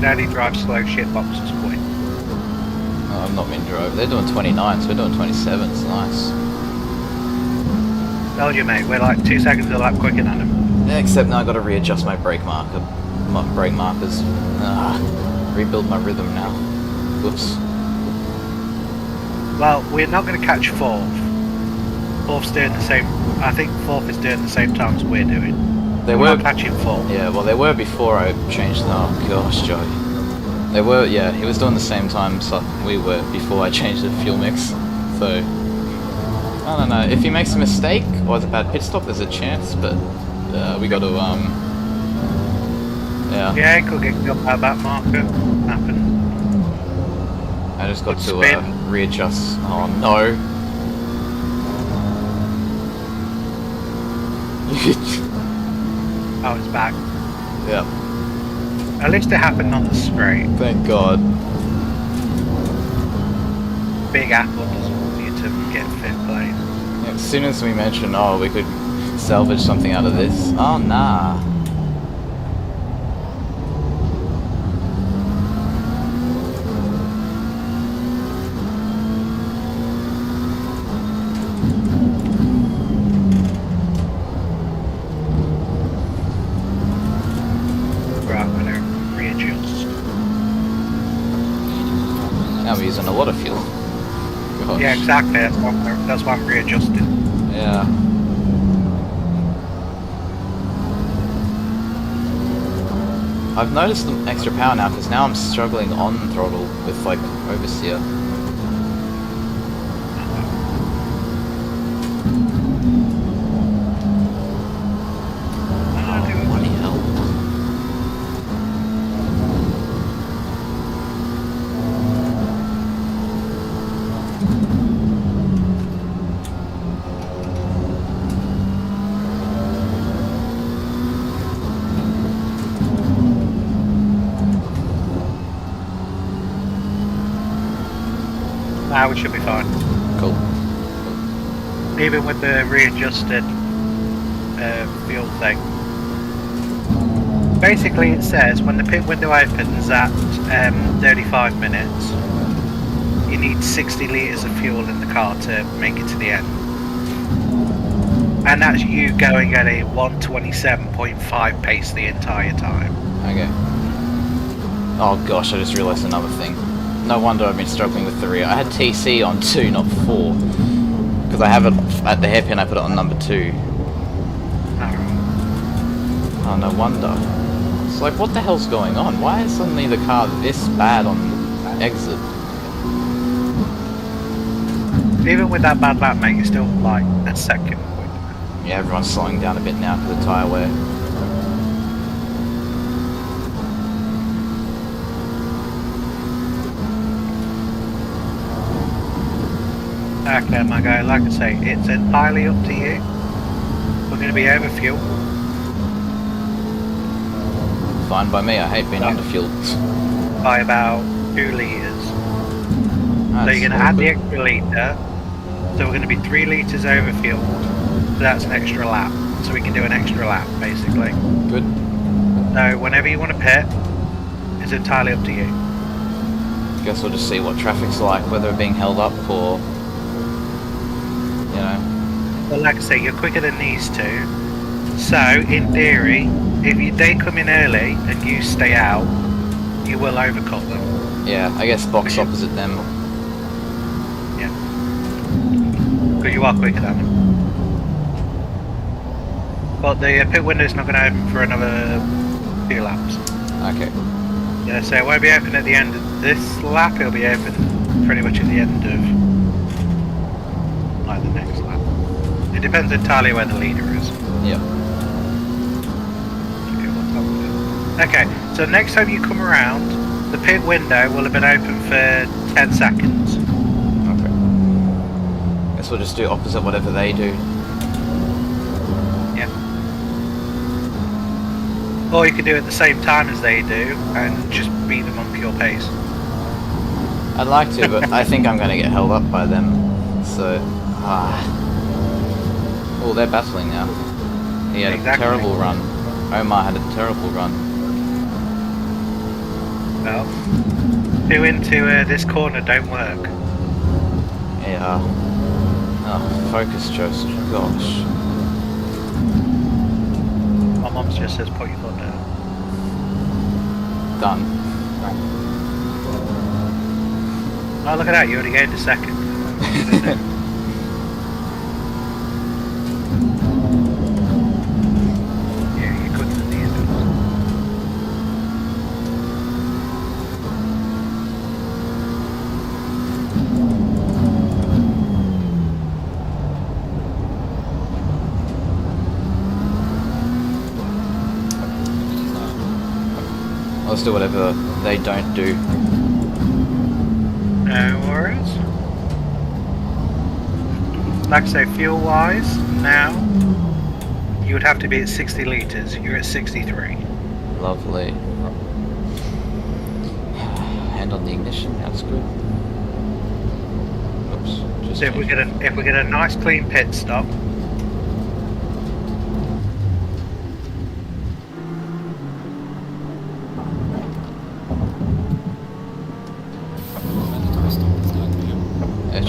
only drive slow shitboxes, point. Oh, I'm not meant to drive. They're doing 29, so we're doing 27. It's nice. Told you, mate, we're like 2 seconds a lap quicker than them. Yeah, except now I've got to readjust my brake markers. Rebuild my rhythm now. Whoops. Well, we're not going to catch 4th. 4th's doing the same. I think 4th is doing the same time as we're doing. They We're were not catching 4th. Yeah, well they were before I changed. Oh gosh, Joey. They were. Yeah, he was doing the same time so we were before I changed the fuel mix. So I don't know if he makes a mistake or has a bad pit stop. There's a chance, but we got to Yeah. Yeah, it could get killed by that marker. Happen. I just got to Spin. readjust. Oh no. Oh, it's back. Yeah. At least it happened on the straight. Thank God. Big Apple doesn't want you to get 5th place. Yeah, as soon as we mentioned, oh, we could salvage something out of this. Oh nah. Right, I'm gonna readjust. Now we're using a lot of fuel. Gosh. Yeah, exactly. That's why I'm readjusting. Yeah. I've noticed the extra power now because now I'm struggling on throttle with like oversteer. Oh, bloody hell. Now we should be fine. Cool. Even with the readjusted fuel thing. Basically it says when the pit window opens at 35 minutes, you need 60 litres of fuel in the car to make it to the end. And that's you going at a 127.5 pace the entire time. Okay. Oh gosh, I just realised another thing. No wonder I've been struggling with the rear. I had TC on 2, not 4. Because I have it at the hairpin, I put it on number 2. Oh, no wonder. It's like, what the hell's going on? Why is suddenly the car this bad on exit? Even with that bad lap, mate, you're still like a second. Yeah, everyone's slowing down a bit now because of tyre wear. Okay, my guy, like I say, it's entirely up to you. We're going to be over fuel. Fine by me, I hate being under fueled. By about 2 litres. So you're going to add the extra litre. So we're going to be 3 litres over fuel. So that's an extra lap. So we can do an extra lap, basically. Good. So whenever you want to pit, it's entirely up to you. Guess we'll just see what traffic's like, whether we're being held up or... you know. Well, like I say, you're quicker than these two. So, in theory, if they come in early and you stay out, you will overcut them. Yeah, I guess box opposite them. Yeah. Because you are quicker than them. But the pit window's not going to open for another 2 laps. Okay. Yeah, so it won't be open at the end of this lap, it'll be open pretty much at the end of like the next lap. It depends entirely where the leader is. Yep. Okay, so next time you come around, the pit window will have been open for 10 seconds. Okay. Guess we'll just do opposite whatever they do. Yeah. Or you can do it at the same time as they do and just beat them on pure pace. I'd like to, but I think I'm going to get held up by them. So, oh, they're battling now. He had a terrible run. Omar had a terrible run. Well, 2 into this corner don't work. Yeah. Oh, focus, Joseph. Gosh. My mum just says put your foot down. Done. Oh, look at that, you already gained a second. Yeah, you couldn't have the end of Let's do whatever they don't do. No worries. Like I say, fuel wise, now you would have to be at 60 litres. You're at 63. Lovely. Hand on the ignition, that's good. Oops. Just So if we get a nice clean pit stop.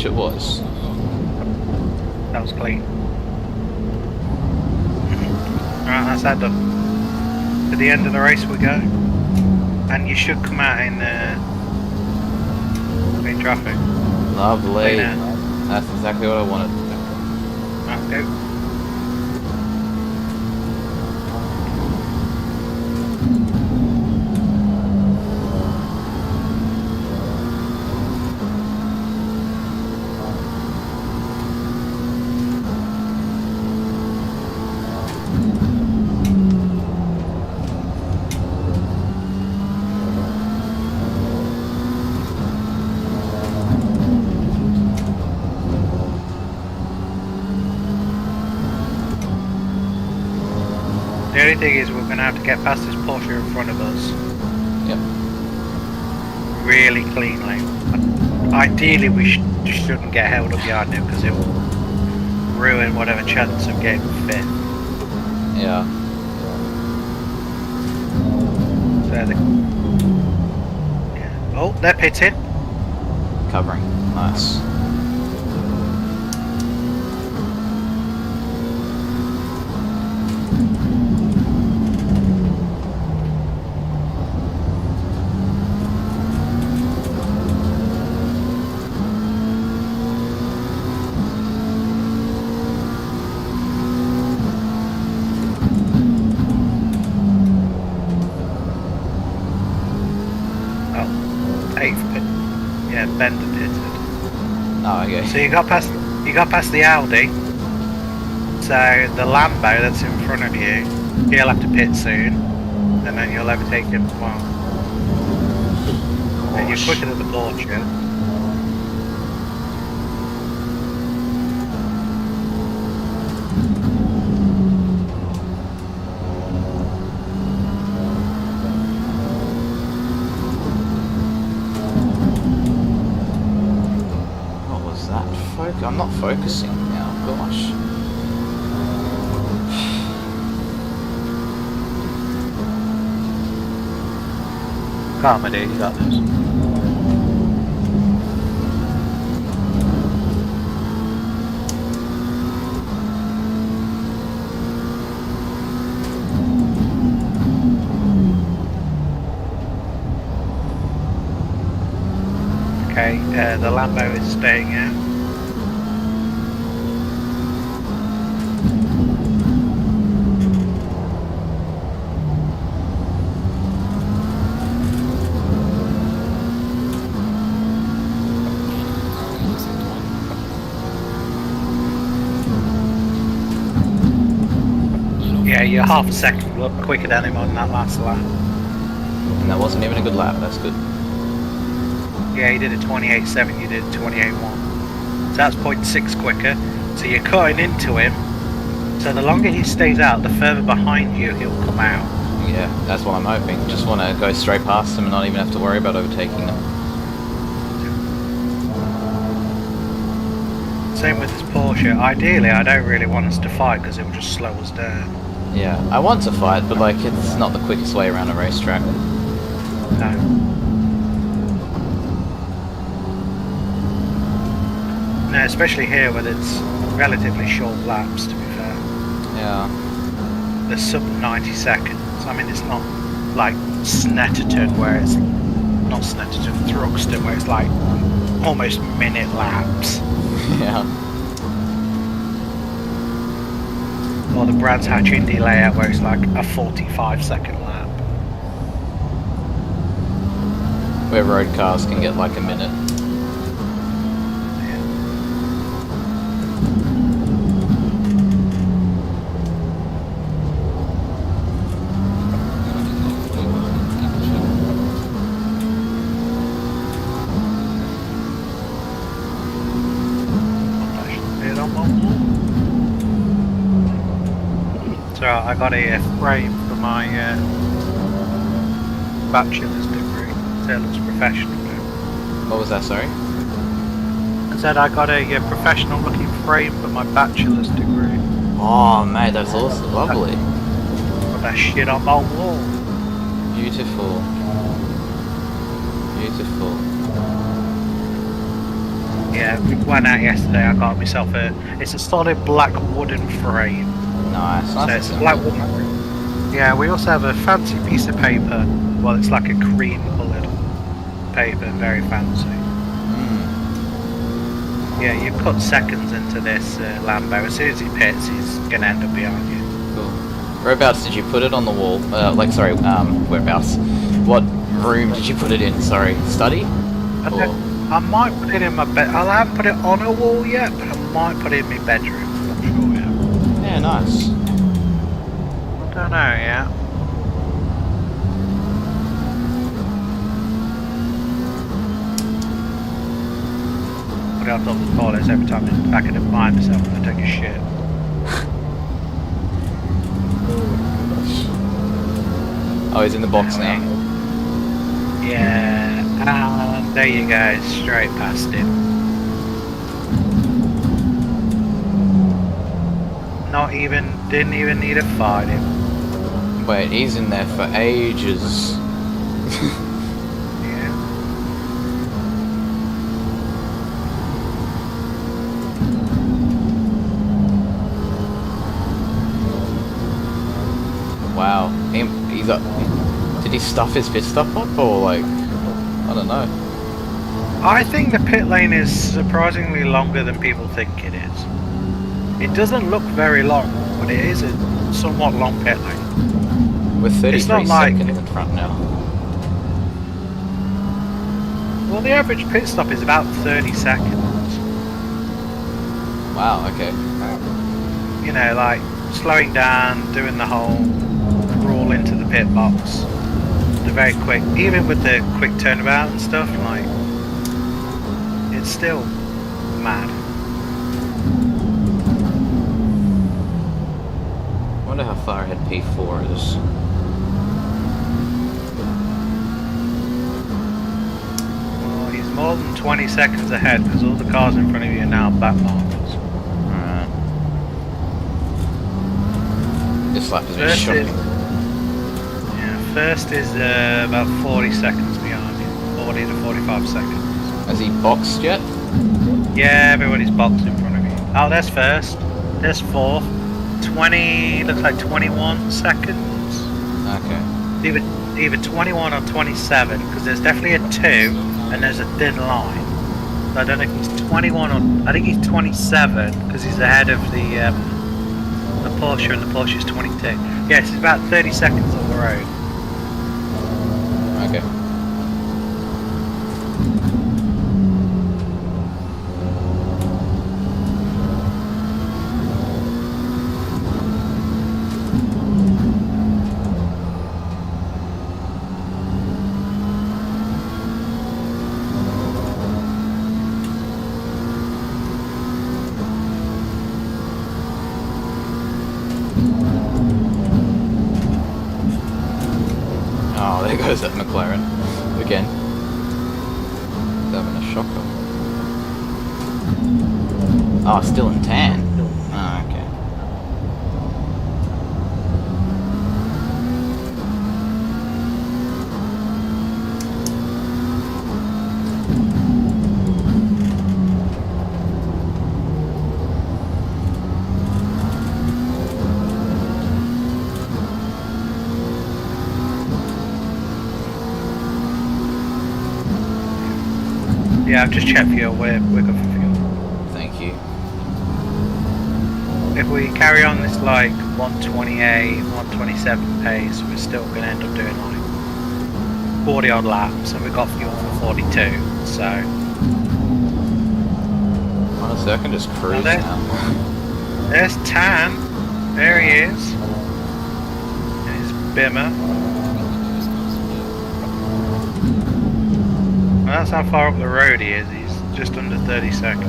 It was. That was clean. Alright, that's that done. To the end of the race we go. And you should come out in traffic. Lovely. That's exactly what I wanted. Right, go. The only thing is we're going to have to get past this Porsche in front of us Yep. really cleanly. Ideally we shouldn't get held up yard now because it will ruin whatever chance of getting fifth. Yeah. So yeah. Oh, they're pitting. Covering. Nice. Bender pitted. Oh, okay. So you got past the Audi. So the Lambo that's in front of you, he'll have to pit soon, and then you'll overtake him as well. And you're quicker than the Porsche. What was that? I'm not focusing now. Gosh. Calm, my dude, you got this. Okay, the Lambo is staying out. Yeah, you're half a second quicker than him on that last lap. And that wasn't even a good lap. That's good. Yeah, he did a 28.7, you did a 28.1. So that's 0.6 quicker. So you're cutting into him. So the longer he stays out, the further behind you he'll come out. Yeah, that's what I'm hoping. Just want to go straight past them and not even have to worry about overtaking them. Same with this Porsche. Ideally, I don't really want us to fight because it will just slow us down. Yeah, I want to fight, but like it's not the quickest way around a racetrack. No. No, especially here where it's relatively short laps, to be fair. Yeah. They're sub 90 seconds. I mean, it's not like Snetterton where it's not Snetterton, Thruxton where it's like almost minute laps. Yeah. Or the Brands Hatch Indy layout where it's like a 45-second lap. Where road cars can get like a minute. So I got a frame for my bachelor's degree, so it looks professional now. What was that, sorry? I said I got a professional looking frame for my bachelor's degree. Oh, mate, that's awesome. Lovely. Put that shit on my wall. Beautiful. Beautiful. Yeah, we went out yesterday, I got myself it's a solid black wooden frame. Nice. So Nice. it's a black wooden frame. Yeah, we also have a fancy piece of paper. Well, it's like a cream coloured paper, very fancy. Yeah, you put seconds into this Lambo. As soon as he pits, he's going to end up behind you. Cool. Whereabouts did you put it on the wall? Whereabouts? What room did you put it in? Sorry, study? I might put it in my bed. I haven't put it on a wall yet, but I might put it in my bedroom. I'm not sure yet. Yeah, nice. Don't know yet. Put it on top of the toilets every time in the back of the mind myself when I take a shit. Oh, he's in the box now. Yeah, and there you go, straight past him. Didn't even need to fight him. Wait, he's in there for ages. Yeah. Wow. Did he stuff his pit stop up or like, I don't know. I think the pit lane is surprisingly longer than people think it is. It doesn't look very long, but it is a somewhat long pit lane. We're 33 It's not like- seconds in front now. Well, the average pit stop is about 30 seconds. Wow, okay. You know, like slowing down, doing the whole crawl into the pit box. They're very quick. Even with the quick turnabout and stuff, like, it's still mad. I wonder how far ahead P4 is. Well, he's more than 20 seconds ahead because all the cars in front of you are now backmarkers. Alright. This lap has been First shocking. First is about 40 seconds behind you. 40 to 45 seconds. Has he boxed yet? Yeah, everybody's boxed in front of you. Oh, there's first. There's fourth. 20, looks like 21 seconds. Okay. Either 21 or 27, because there's definitely a 2 and there's a thin line. So I don't know if he's 21 or... I think he's 27, because he's ahead of the Porsche, and the Porsche is 22. Yes, it's about 30 seconds on the road. Okay. Oh, there goes that McLaren again. He's having a shocker. Oh, still in tan. Oh, okay. Yeah, I've just checked fuel. We're good for fuel. Thank you. If we carry on this like 128, 127 pace, we're still going to end up doing like 40 odd laps, and we've got fuel for 42. So Honestly, I can just cruise there- now. there's Tan. There he is. And his Bimmer. Well, that's how far up the road he is. He's just under 30 seconds.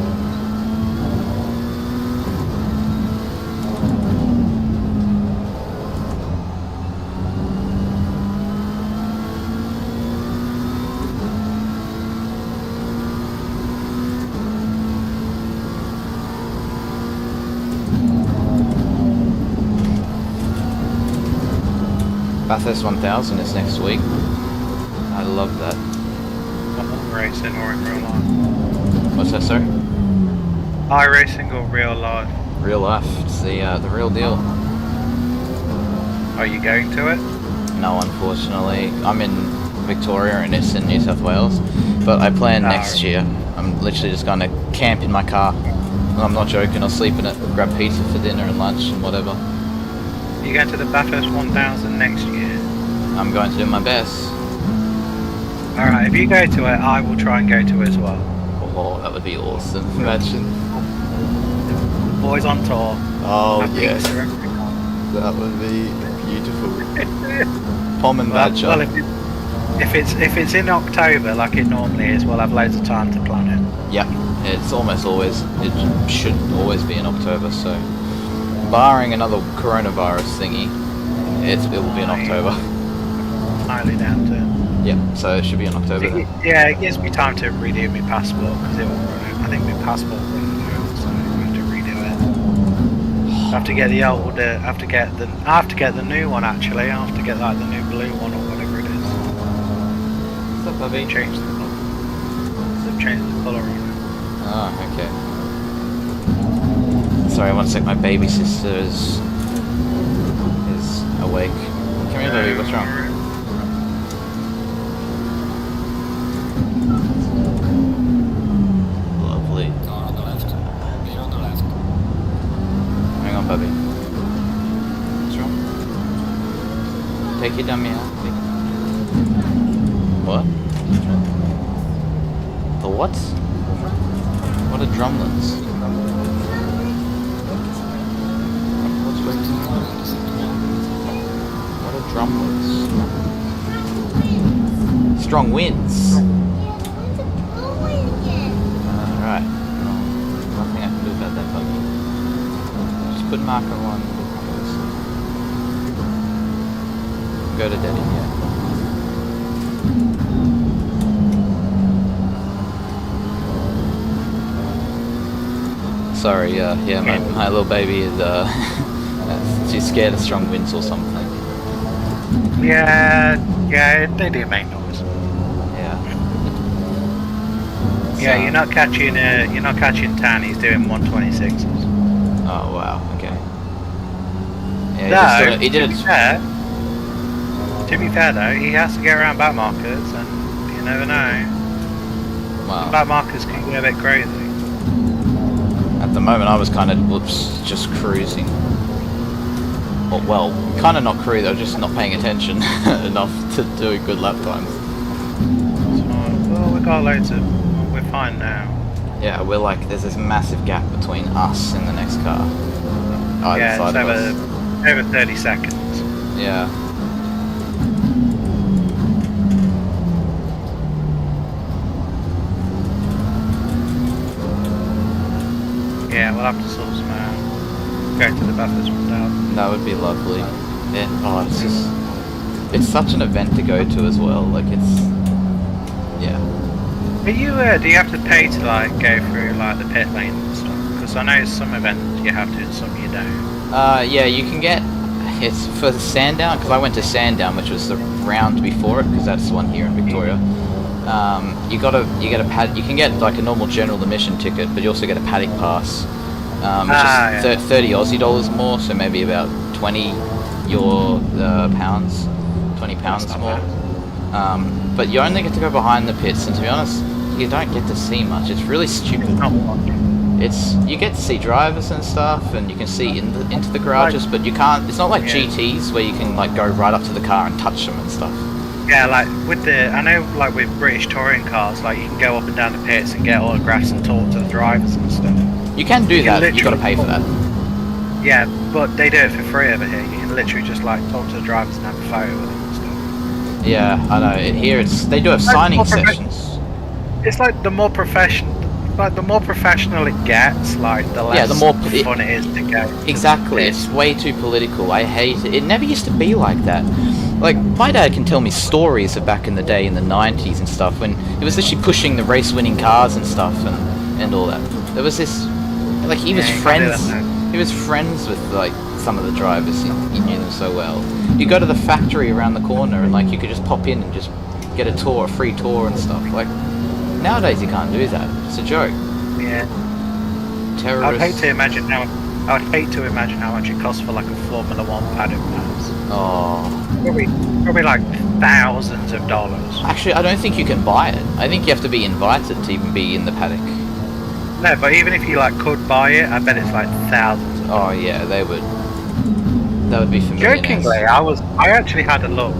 Bathurst 1000 is next week. I love that. Racing or in real life? What's that, sorry? iRacing or real life? Real life. It's the real deal. Are you going to it? No, unfortunately. I'm in Victoria and it's in New South Wales. But I plan next year. I'm literally just going to camp in my car. I'm not joking. I'll sleep in it, grab pizza for dinner and lunch and whatever. You going to the Bathurst 1000 next year? I'm going to do my best. Alright, if you go to it, I will try and go to it as well. Oh, that would be awesome. Imagine. Boys on tour. Oh, Have yes. pizza every night. That would be beautiful. Pom and Badger. Well, if it's in October like it normally is, we'll have loads of time to plan it. Yep, it's almost always, it should always be in October, so barring another coronavirus thingy, it will be in October. Highly doubt it. Yep, so it should be in October then. Yeah, it gives me time to redo my passport because it will run out. I think my passport runs out, so I have to redo it. I have to get the old. I have to get the new one actually. I have to get like the new blue one or whatever it is. What's up, Bobby? Change the colour. They've changed the colour on it. Oh, okay. Sorry, one sec. My baby sister is awake. Come here, baby. What's wrong? Lovely. Car on the left. Clear on the left. Hang on, baby. What's wrong? Take your dummy out. What? The what? What are drumlins? What's with what are drumlins? Strong winds. Right. Nothing I can do about that buggy. Just put marker on. Go to dead end, yeah. Sorry, yeah, my little baby is, she's scared of strong winds or something. Yeah, they do make noise. Yeah. Yeah, So- you're not catching Tan. He's doing 126s. Oh wow, okay. Yeah, No, he did to it. be fair though, he has to get around back markers, and you never know. Wow. Back markers can get a bit crazy. At the moment, I was kind of, just cruising. Well, kind of not cruising, I was just not paying attention enough to do good lap times. Well, we got loads of. We're fine now. Yeah, we're like, there's this massive gap between us and the next car. Either Yeah, side it's of us. over 30 seconds. Yeah. Yeah, we'll have to sort some out. Go to the buffers from down. That would be lovely. Yeah. Oh, it's just, it's such an event to go to as well. Like it's, yeah. Are you? Do you have to pay to like go through like the pit lane and stuff? Because I know some events you have to, and some you don't. Yeah, you can get, it's for the Sandown, because I went to Sandown, which was the round before it, because that's the one here in Victoria. You get a pad, you can get like a normal general admission ticket, but you also get a paddock pass, which is 30 Aussie dollars more, so maybe about 20 pounds, 20 pounds more. But you only get to go behind the pits, and to be honest, you don't get to see much. It's really stupid. You get to see drivers and stuff, and you can see into the garages, but you can't. It's not like GTs where you can like go right up to the car and touch them and stuff. Yeah, like with I know like with British touring cars, like you can go up and down the pits and get autographs and talk to the drivers and stuff. You can do that. You got to pay for that. Yeah, but they do it for free over here. You can literally just like talk to the drivers and have a photo with them and stuff. Yeah, I know. Here they do have signing sessions. It's like the more professional it gets, like the less the more fun it is to go. Exactly, it's way too political. I hate it. It never used to be like that. Like, my dad can tell me stories of back in the day in the 90s and stuff, when it was literally pushing the race-winning cars and stuff and all that. There was this, like, he was friends with, like, some of the drivers. He knew them so well. You go to the factory around the corner and, like, you could just pop in and just get a free tour and stuff. Like, nowadays you can't do that. It's a joke. Yeah. Terrorists. I would hate to imagine how much it costs for like a Formula One paddock pass. Oh. Probably like thousands of dollars. Actually, I don't think you can buy it. I think you have to be invited to even be in the paddock. No, but even if you like could buy it, I bet it's like thousands. Oh yeah, they would. That would be for millionaires. Jokingly, I actually had a look.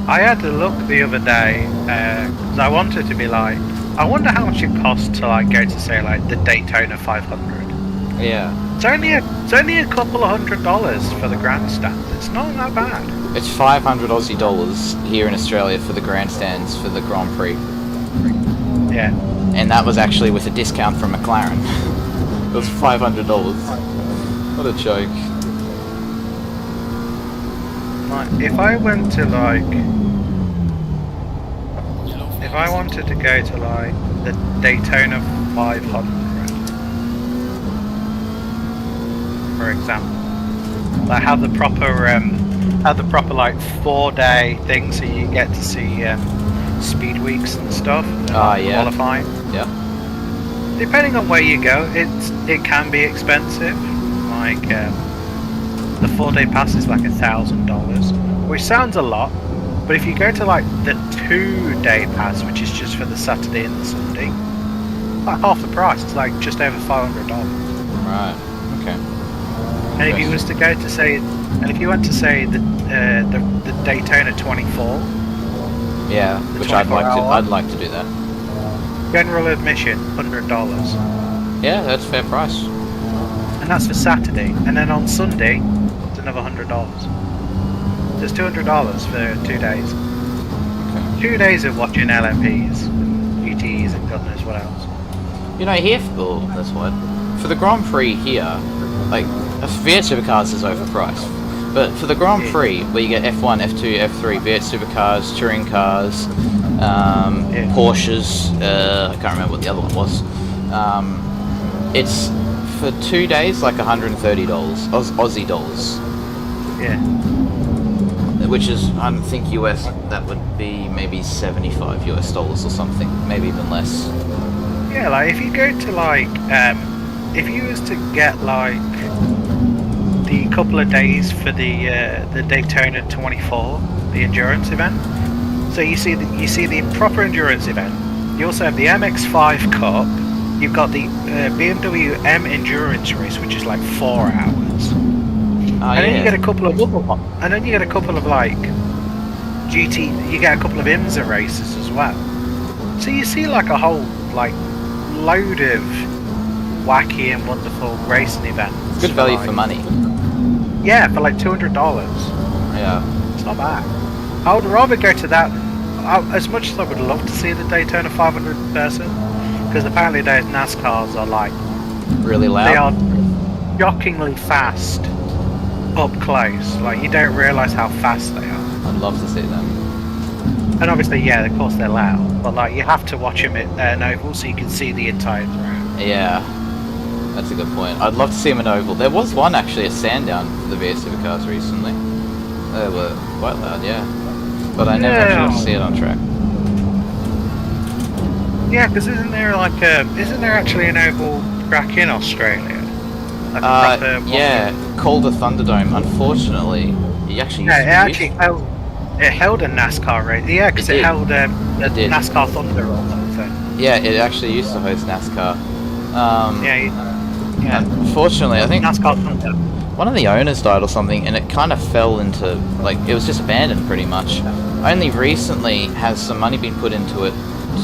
I had a look the other day because I wanted to be like, I wonder how much it costs to like go to say like the Daytona 500. Yeah. It's only a couple of $100 for the grandstands. It's not that bad. It's 500 Aussie dollars here in Australia for the grandstands for the Grand Prix. Yeah. And that was actually with a discount from McLaren. It was $500. What a joke. Like, if I went to like, if I wanted to go to like the Daytona 500, for example, like have the proper like 4-day thing, so you get to see speed weeks and stuff. Yeah. Qualifying. Yeah. Depending on where you go, it can be expensive. Like the 4-day pass is like $1,000, which sounds a lot, but if you go to like the 2-day pass, which is just for the Saturday and the Sunday, like half the price. It's like just over $500. Right. Okay. And if you was to go to say, if you went to say the Daytona 24, Yeah, which I'd like to do that. general admission, $100. Yeah, that's fair price. And that's for Saturday. And then on Sunday, it's another $100. So it's $200 for 2 days. Okay. 2 days of watching LMPs, GTs, and God knows what else. You know, here, oh, that's what. For the Grand Prix here, like, V8 Supercars is overpriced. But for the Grand Prix, where you get F1, F2, F3, V8 Supercars, touring cars, Porsches, I can't remember what the other one was. It's for 2 days like $130 Aussie dollars. Yeah. Which is, I think US, that would be maybe 75 US dollars or something, maybe even less. Yeah, like if you go to like, if you was to get like the couple of days for the Daytona 24, the endurance event. So you see the proper endurance event. You also have the MX-5 Cup. You've got the BMW M Endurance Race, which is like 4 hours. And then you get a couple of like GT. You get a couple of IMSA races as well. So you see like a whole like load of wacky and wonderful racing events. It's good value for money. Yeah, for like $200. Yeah. It's not bad. I would rather go to that. As much as I would love to see the Daytona 500 person, because apparently those NASCARs are like really loud. They are shockingly fast up close. Like you don't realise how fast they are. I'd love to see them. And obviously, yeah, of course they're loud, but like you have to watch them at an oval so you can see the entire track. Yeah, that's a good point. I'd love to see them in oval. There was one actually at Sandown for the V8 Supercars recently. They were quite loud, yeah. But I never actually got to see it on track. Yeah, because isn't there actually an oval track in Australia? Like yeah, called the Thunderdome. Unfortunately, it actually it held a NASCAR race. Yeah, because it held a NASCAR Thunder or something. Yeah, it actually used to host NASCAR. Yeah. Unfortunately, I think NASCAR Thunder. One of the owners died or something, and it kind of fell into, like, it was just abandoned pretty much. Only recently has some money been put into it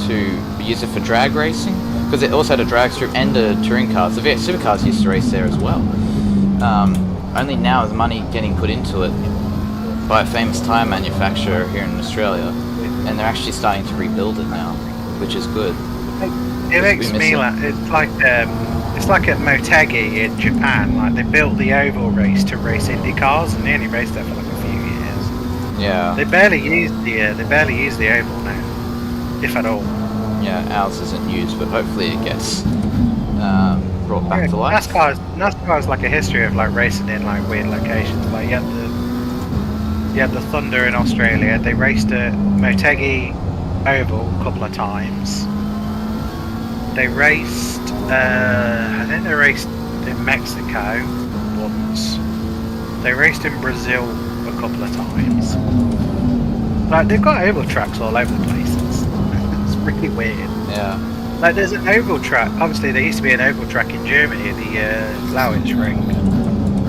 to use it for drag racing, because it also had a drag strip and a touring cars. The V8 Supercars used to race there as well. Only now is money getting put into it by a famous tyre manufacturer here in Australia, and they're actually starting to rebuild it now, which is good. It makes me laugh. It's like at Motegi in Japan. Like they built the oval race to race Indy cars, and they only raced there for like a few years. Yeah. They barely use the oval now, if at all. Yeah, ours isn't used, but hopefully it gets brought back to life. NASCAR is like a history of like racing in like weird locations. Like you had the Thunder in Australia. They raced at Motegi Oval a couple of times. They raced, I think they raced in Mexico once. They raced in Brazil a couple of times. Like, they've got oval tracks all over the place. It's really weird. Yeah. Like, there's an oval track. Obviously, there used to be an oval track in Germany, the Flowage Ring.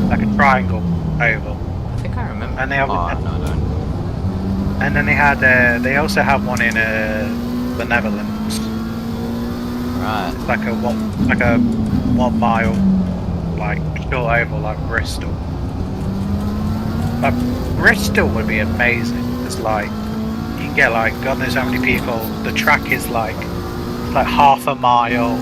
Like a triangle oval. I think I remember. And they have, no, I don't. And then they also have one in the Netherlands. Right. It's like a 1 mile, like short oval, like Bristol. Like Bristol would be amazing. It's like you can get like God knows how many people. The track is like half a mile.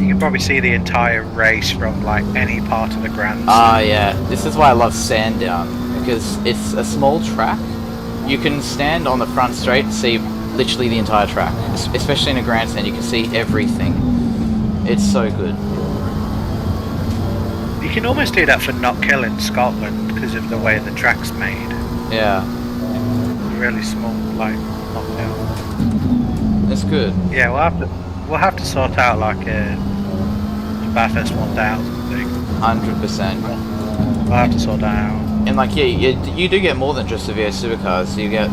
You can probably see the entire race from like any part of the Grand. Yeah. This is why I love Sandown, because it's a small track. You can stand on the front straight and see literally the entire track, especially in a grandstand. You can see everything. It's so good. You can almost do that for Knockhill in Scotland because of the way the track's made. Yeah. Really small, like Knockhill. It's good. Yeah, we'll have to sort out like a Bathurst 1000 thing. 100%. We'll have to sort that out. And like, yeah, you do get more than just the V8 Supercars. You get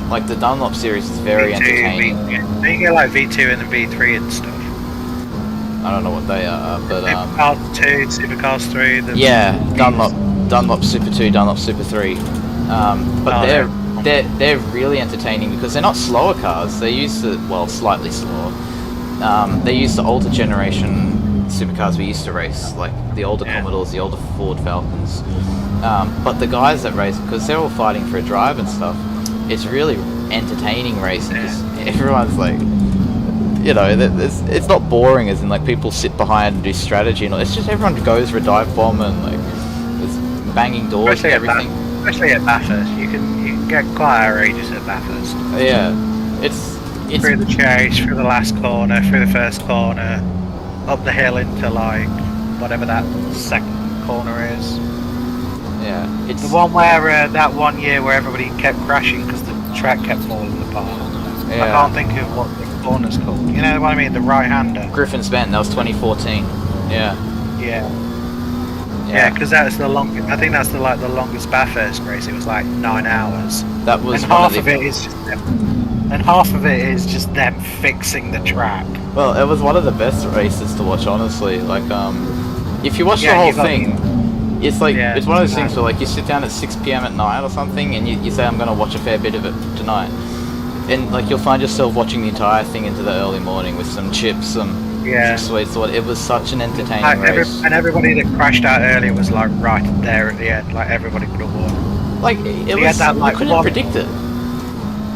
like the Dunlop series is very entertaining. You get like V2 and the V3 and stuff. I don't know what they are, but Supercars 2, Supercars 3. Yeah, Dunlop Super 2, Dunlop Super 3. But they're they're really entertaining because they're not slower cars. They use the slightly slower. They use the older generation supercars we used to race, like the older Commodores, the older Ford Falcons. But the guys that race, because they're all fighting for a drive and stuff, it's really entertaining racing because everyone's like, you know, it's not boring as in like people sit behind and do strategy and all. It's just everyone goes for a dive bomb and like it's banging doors and everything. Especially at Bathurst, you can get quite outrageous at Bathurst. Yeah, it's through the chase, through the last corner, through the first corner, up the hill into like whatever that second corner is. Yeah, it's the one where that one year where everybody kept crashing because the track kept falling apart. Yeah. I can't think of what the corner's called. You know what I mean? The right-hander. Griffin's Bend. That was 2014. Yeah. Yeah, because that's the longest. I think that's the longest Bathurst race. It was like 9 hours. That was and half of it is just them, and half of it is just them fixing the track. Well, it was one of the best races to watch, honestly. Like, if you watch the whole thing, it's like it's one of those things where like you sit down at 6 p.m. at night or something, and you say I'm gonna watch a fair bit of it tonight, and like you'll find yourself watching the entire thing into the early morning with some chips, some sweets. It was such an entertaining race. And everybody that crashed out earlier was like right there at the end. Like everybody could have won. Like it was, that, like, you couldn't predict it.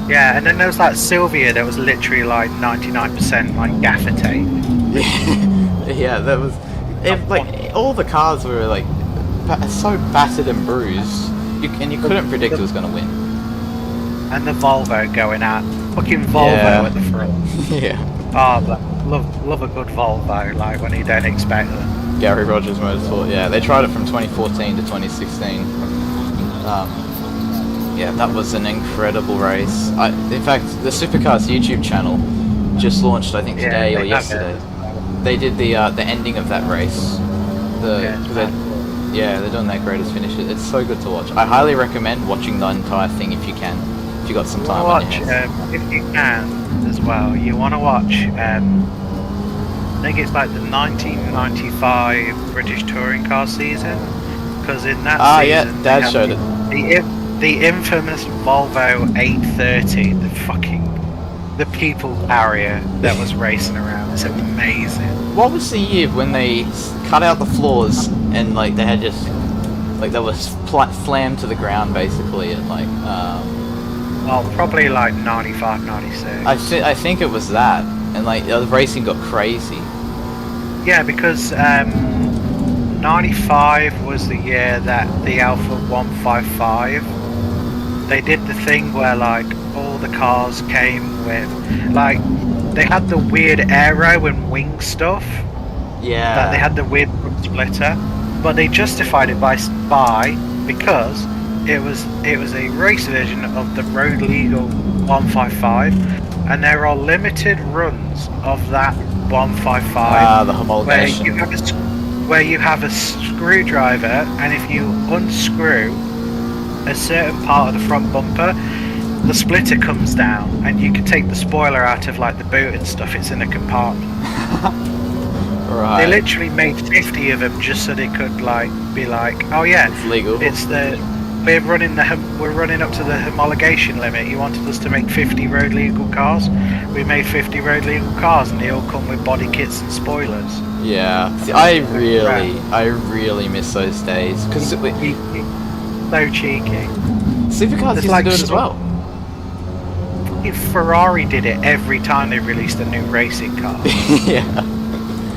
Yeah, and then there was like Sylvia that was literally like 99% like gaffer tape. Yeah, that was like all the cars were like so battered and bruised, and you couldn't predict who was going to win. And the Volvo going out, fucking Volvo at the front. Yeah. Oh, but love a good Volvo, like when you don't expect them. Gary Rogers Motorsport, yeah, they tried it from 2014 to 2016. Yeah, that was an incredible race. In fact, the Supercars YouTube channel just launched, I think today or yesterday. They did the ending of that race. They're doing their greatest finish. It's so good to watch. I highly recommend watching the entire thing if you can. If you got some time on your hands. If you can as well, you want to watch. I think it's like the 1995 British touring car season, because in that season, Dad showed it. The infamous Volvo 830, the people carrier that was racing around. It's amazing. What was the year when they cut out the floors and like they had just like they was slammed to the ground basically and like probably like 95, 96. I think it was that, and like the racing got crazy. Yeah, because 95 was the year that the Alpha 155. They did the thing where like all the cars came with like they had the weird aero and wing stuff. Yeah. That they had the weird splitter, but they justified it because it was a race version of the road legal 155, and there are limited runs of that 155. The homologation. Where you have a screwdriver, and if you unscrew a certain part of the front bumper, the splitter comes down, and you can take the spoiler out of like the boot and stuff. It's in a compartment. Right. They literally made 50 of them just so they could like be like, oh yeah, it's legal. We're running up to the homologation limit. You wanted us to make 50 road legal cars. We made 50 road legal cars, and they all come with body kits and spoilers. Yeah. See, I really miss those days because so cheeky. Supercars used to do it as well. Ferrari did it every time they released a new racing car. Yeah.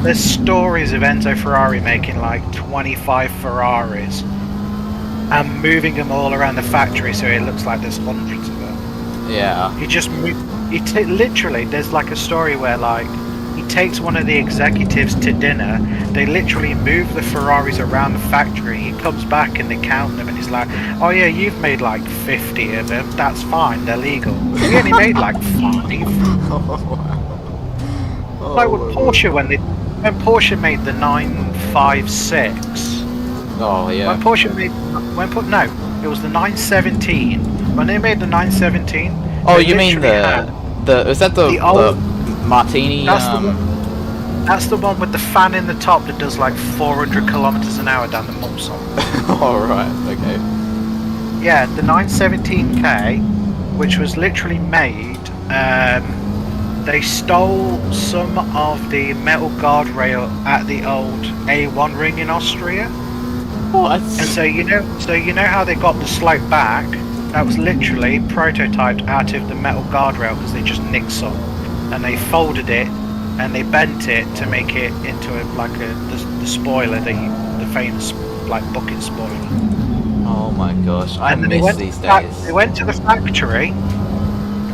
There's stories of Enzo Ferrari making like 25 Ferraris and moving them all around the factory so it looks like there's hundreds of them. Yeah. He just literally, there's like a story where like he takes one of the executives to dinner, they literally move the Ferraris around the factory, he comes back and they count them and he's like, oh yeah, you've made like 50 of them, that's fine, they're legal. We only made like 5. Like with Porsche when Porsche made the 956. Oh yeah. When Porsche made it was the 917. When they made the 917. Oh, you mean was that the old Martini? That's the one with the fan in the top that does like 400 kilometers an hour down the Moza. All right. Okay. yeah, the 917K, which was literally made. They stole some of the metal guardrail at the old A1 ring in Austria. What? And so you know how they got the slope back? That was literally prototyped out of the metal guardrail because they just nicked some, and they folded it and they bent it to make it into the spoiler, the famous like bucket spoiler. Oh my gosh, I And then miss these days. They went to the factory.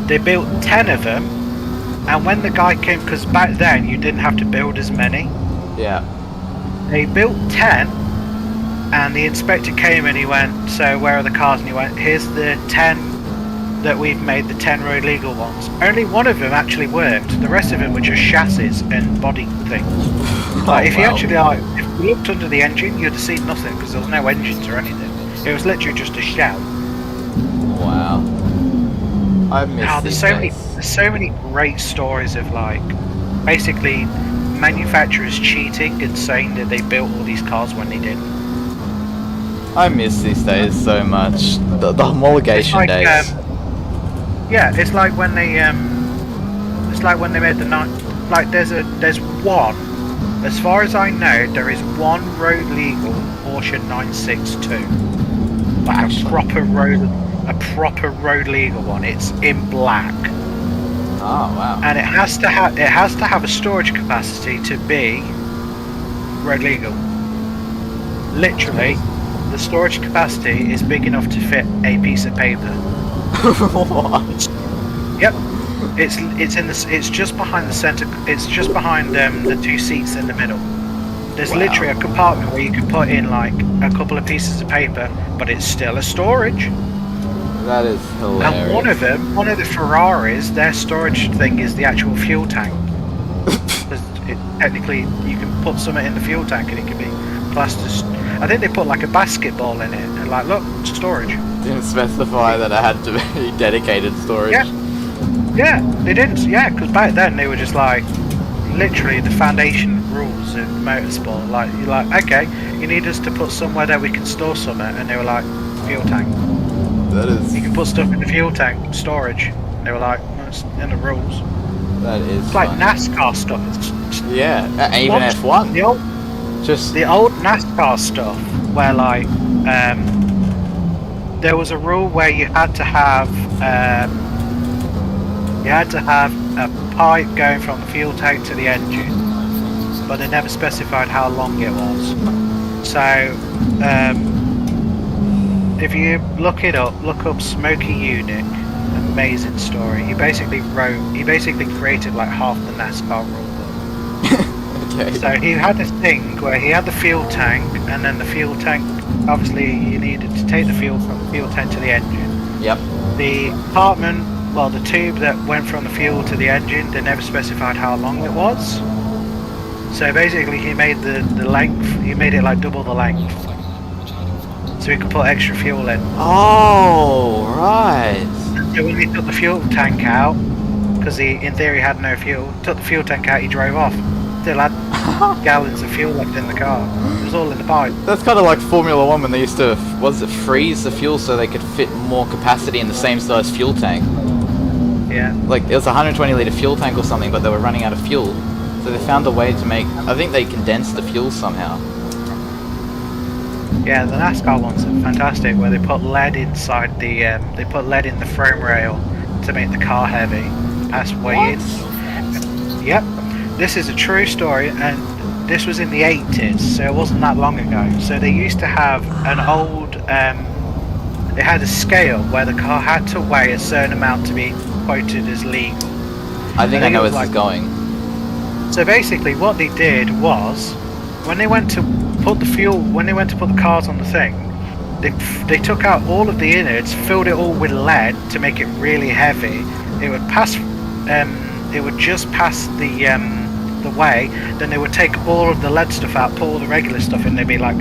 They built 10 of them, and when the guy came, because back then you didn't have to build as many. Yeah. They built 10. And the inspector came and he went, so where are the cars? And he went, here's the 10 that we've made, the 10 road legal ones. Only one of them actually worked. The rest of them were just chassis and body things. Like, if you actually, if you looked under the engine, you'd have seen nothing because there was no engines or anything. It was literally just a shell. Wow. I miss There's these so many, days. there's so many great stories of like, basically, manufacturers cheating and saying that they built all these cars when they didn't. I miss these days so much. The homologation It's like, days. yeah, it's like when they made the like there's one, as far as I know, there is one road legal Porsche 962, like a proper road legal one. It's in black, Oh wow. and it has to have a storage capacity to be road legal. Literally, the storage capacity is big enough to fit a piece of paper. What? Yep. It's just behind the center. It's just behind the two seats in the middle. There's Wow. literally a compartment where you can put in like a couple of pieces of paper, but it's still a storage. That is hilarious. And one of the Ferraris, their storage thing is the actual fuel tank. 'Cause technically, you can put something in the fuel tank and it can be classed as. I think they put like a basketball in it and like, look, storage. Didn't specify that it had to be dedicated storage. Yeah. Yeah, they didn't. Yeah, because back then they were just like, literally the foundation rules of motorsport. Like, you're like, okay, you need us to put somewhere that we can store something, and they were like, fuel tank. That is. You can put stuff in the fuel tank, storage. And they were like, well, it's in the rules. That is. It's like fun. NASCAR stuff. It's Yeah, even F1. Just The old NASCAR stuff, where like, there was a rule where you had to have a pipe going from the fuel tank to the engine, but they never specified how long it was. So, if you look up Smokey Unic, amazing story. He basically created like half the NASCAR rule book. okay. So he had this thing where he had the fuel tank, and then the fuel tank, obviously you needed to take the fuel from the fuel tank to the engine. Yep. The compartment, well, the tube that went from the fuel to the engine, they never specified how long it was. So basically he made the length, he made it like double the length, so he could put extra fuel in. Oh right. So when he took the fuel tank out, because he in theory had no fuel, took the fuel tank out, he drove off. Still had gallons of fuel left in the car. It was all in the pipe. That's kind of like Formula One when they used to, freeze the fuel so they could fit more capacity in the same size fuel tank. Yeah. Like it was a 120 litre fuel tank or something, but they were running out of fuel, so they found a way to make. I think they condensed the fuel somehow. Yeah, the NASCAR ones are fantastic, where they put lead inside the they put lead in the frame rail to make the car heavy. Past weigh-ins. Yep, this is a true story, and this was in the 80s, so it wasn't that long ago. So they used to have an old, they had a scale where the car had to weigh a certain amount to be quoted as legal. I think I know where it was this is going. So basically, what they did was, when they went to put the cars on the thing, they took out all of the innards, filled it all with lead to make it really heavy. It would pass, it would just pass the weigh. Then they would take all of the lead stuff out, put all the regular stuff in. They'd be like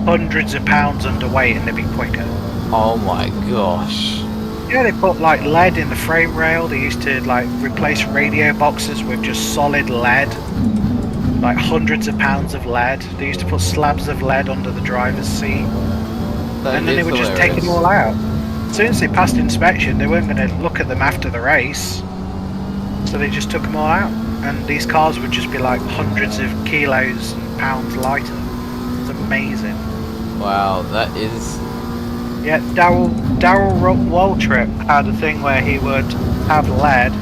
hundreds of pounds underweight, and they'd be quicker. Oh my gosh. Yeah, they put like lead in the frame rail. They used to like replace radio boxes with just solid lead, like hundreds of pounds of lead. They used to put slabs of lead under the driver's seat. and then they would just take them all out. As soon as they passed inspection, they weren't going to look at them after the race, so they just took them all out. And these cars would just be like hundreds of kilos and pounds lighter. It's amazing. Wow, that is... Yeah, Darryl Waltrip had a thing where he would have lead,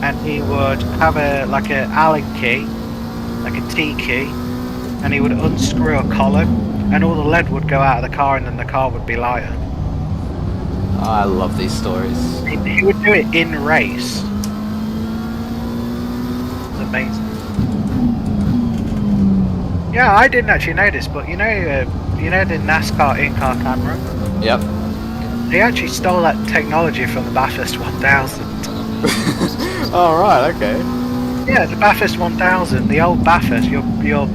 and he would have a Allen key, like a T key, and he would unscrew a column, and all the lead would go out of the car, and then the car would be lighter. Oh, I love these stories. He would do it in race. It's amazing. Yeah, I didn't actually know this, but you know the NASCAR in-car camera? Yep. They actually stole that technology from the Bathurst 1000. Oh, right, okay. Yeah, the Bathurst 1000, the old Bathurst, your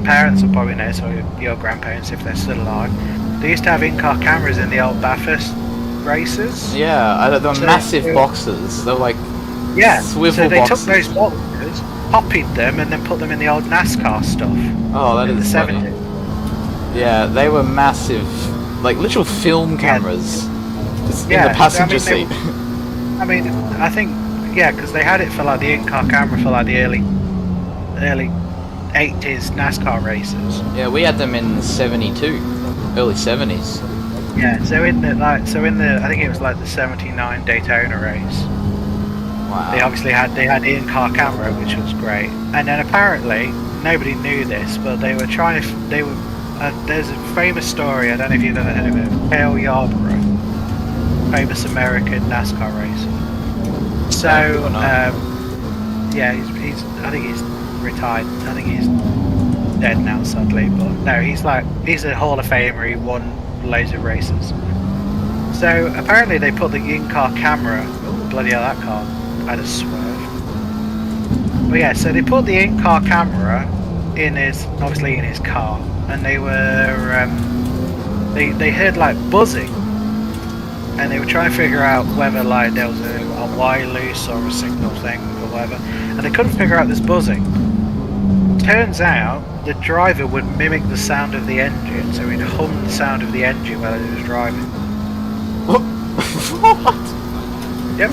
parents will probably know, so your grandparents if they're still alive. They used to have in-car cameras in the old Bathurst races. Yeah, the massive boxes. They're like swivel so they boxes. took those boxes, copied them, and then put them in the old NASCAR stuff. Oh, that in is the funny. 70s. Yeah, they were massive, like literal film cameras, just in the passenger seat. I mean, I think because they had it for like the in-car camera for like the early 80s NASCAR races. Yeah, we had them in '72, early '70s. Yeah, so in the I think it was like the '79 Daytona race. Wow. They obviously had in-car camera, which was great. And then apparently nobody knew this, but they were trying to. There's a famous story. I don't know if you've ever heard of it. Cale Yarborough, famous American NASCAR racer. So he's. I think he's retired. I think he's dead now, sadly. But no, he's a Hall of Famer. He won loads of races. So apparently they put the in-car camera. Oh, bloody hell, that car had a swerve. But yeah, so they put the in-car camera in his car, and they were they heard like buzzing, and they were trying to figure out whether like there was a wire loose or a signal thing or whatever, and they couldn't figure out this buzzing. Turns out the driver would mimic the sound of the engine, so he'd hum the sound of the engine while he was driving. What? Yep.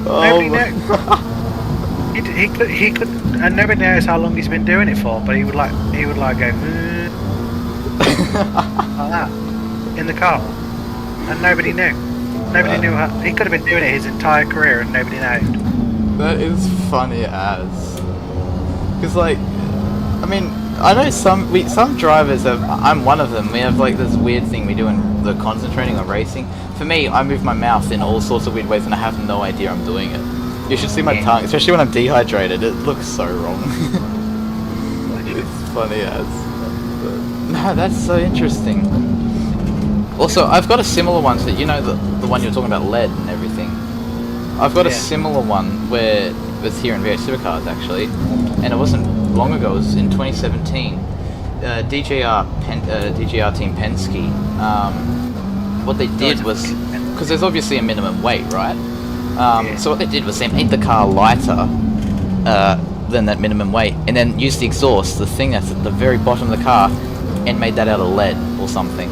Nobody knows. He could, and nobody knows how long he's been doing it for. But he would like go like that in the car, and nobody knew. Nobody knew how. He could have been doing it his entire career, and nobody knowed. That is funny as. Because like, I mean, I know some drivers have. I'm one of them. We have like this weird thing we do in the concentrating on racing. For me, I move my mouth in all sorts of weird ways, and I have no idea I'm doing it. You should see my tongue, especially when I'm dehydrated. It looks so wrong. It's funny as. But, no, that's so interesting. Also, I've got a similar one. So you know the one you were talking about, lead and everything. I've got a similar one where it was here in VH Supercars actually, and it wasn't long ago. It was in 2017. DJR Team Penske. What they did was, because there's obviously a minimum weight, right? So what they did was they made the car lighter than that minimum weight, and then used the exhaust, the thing that's at the very bottom of the car, and made that out of lead or something.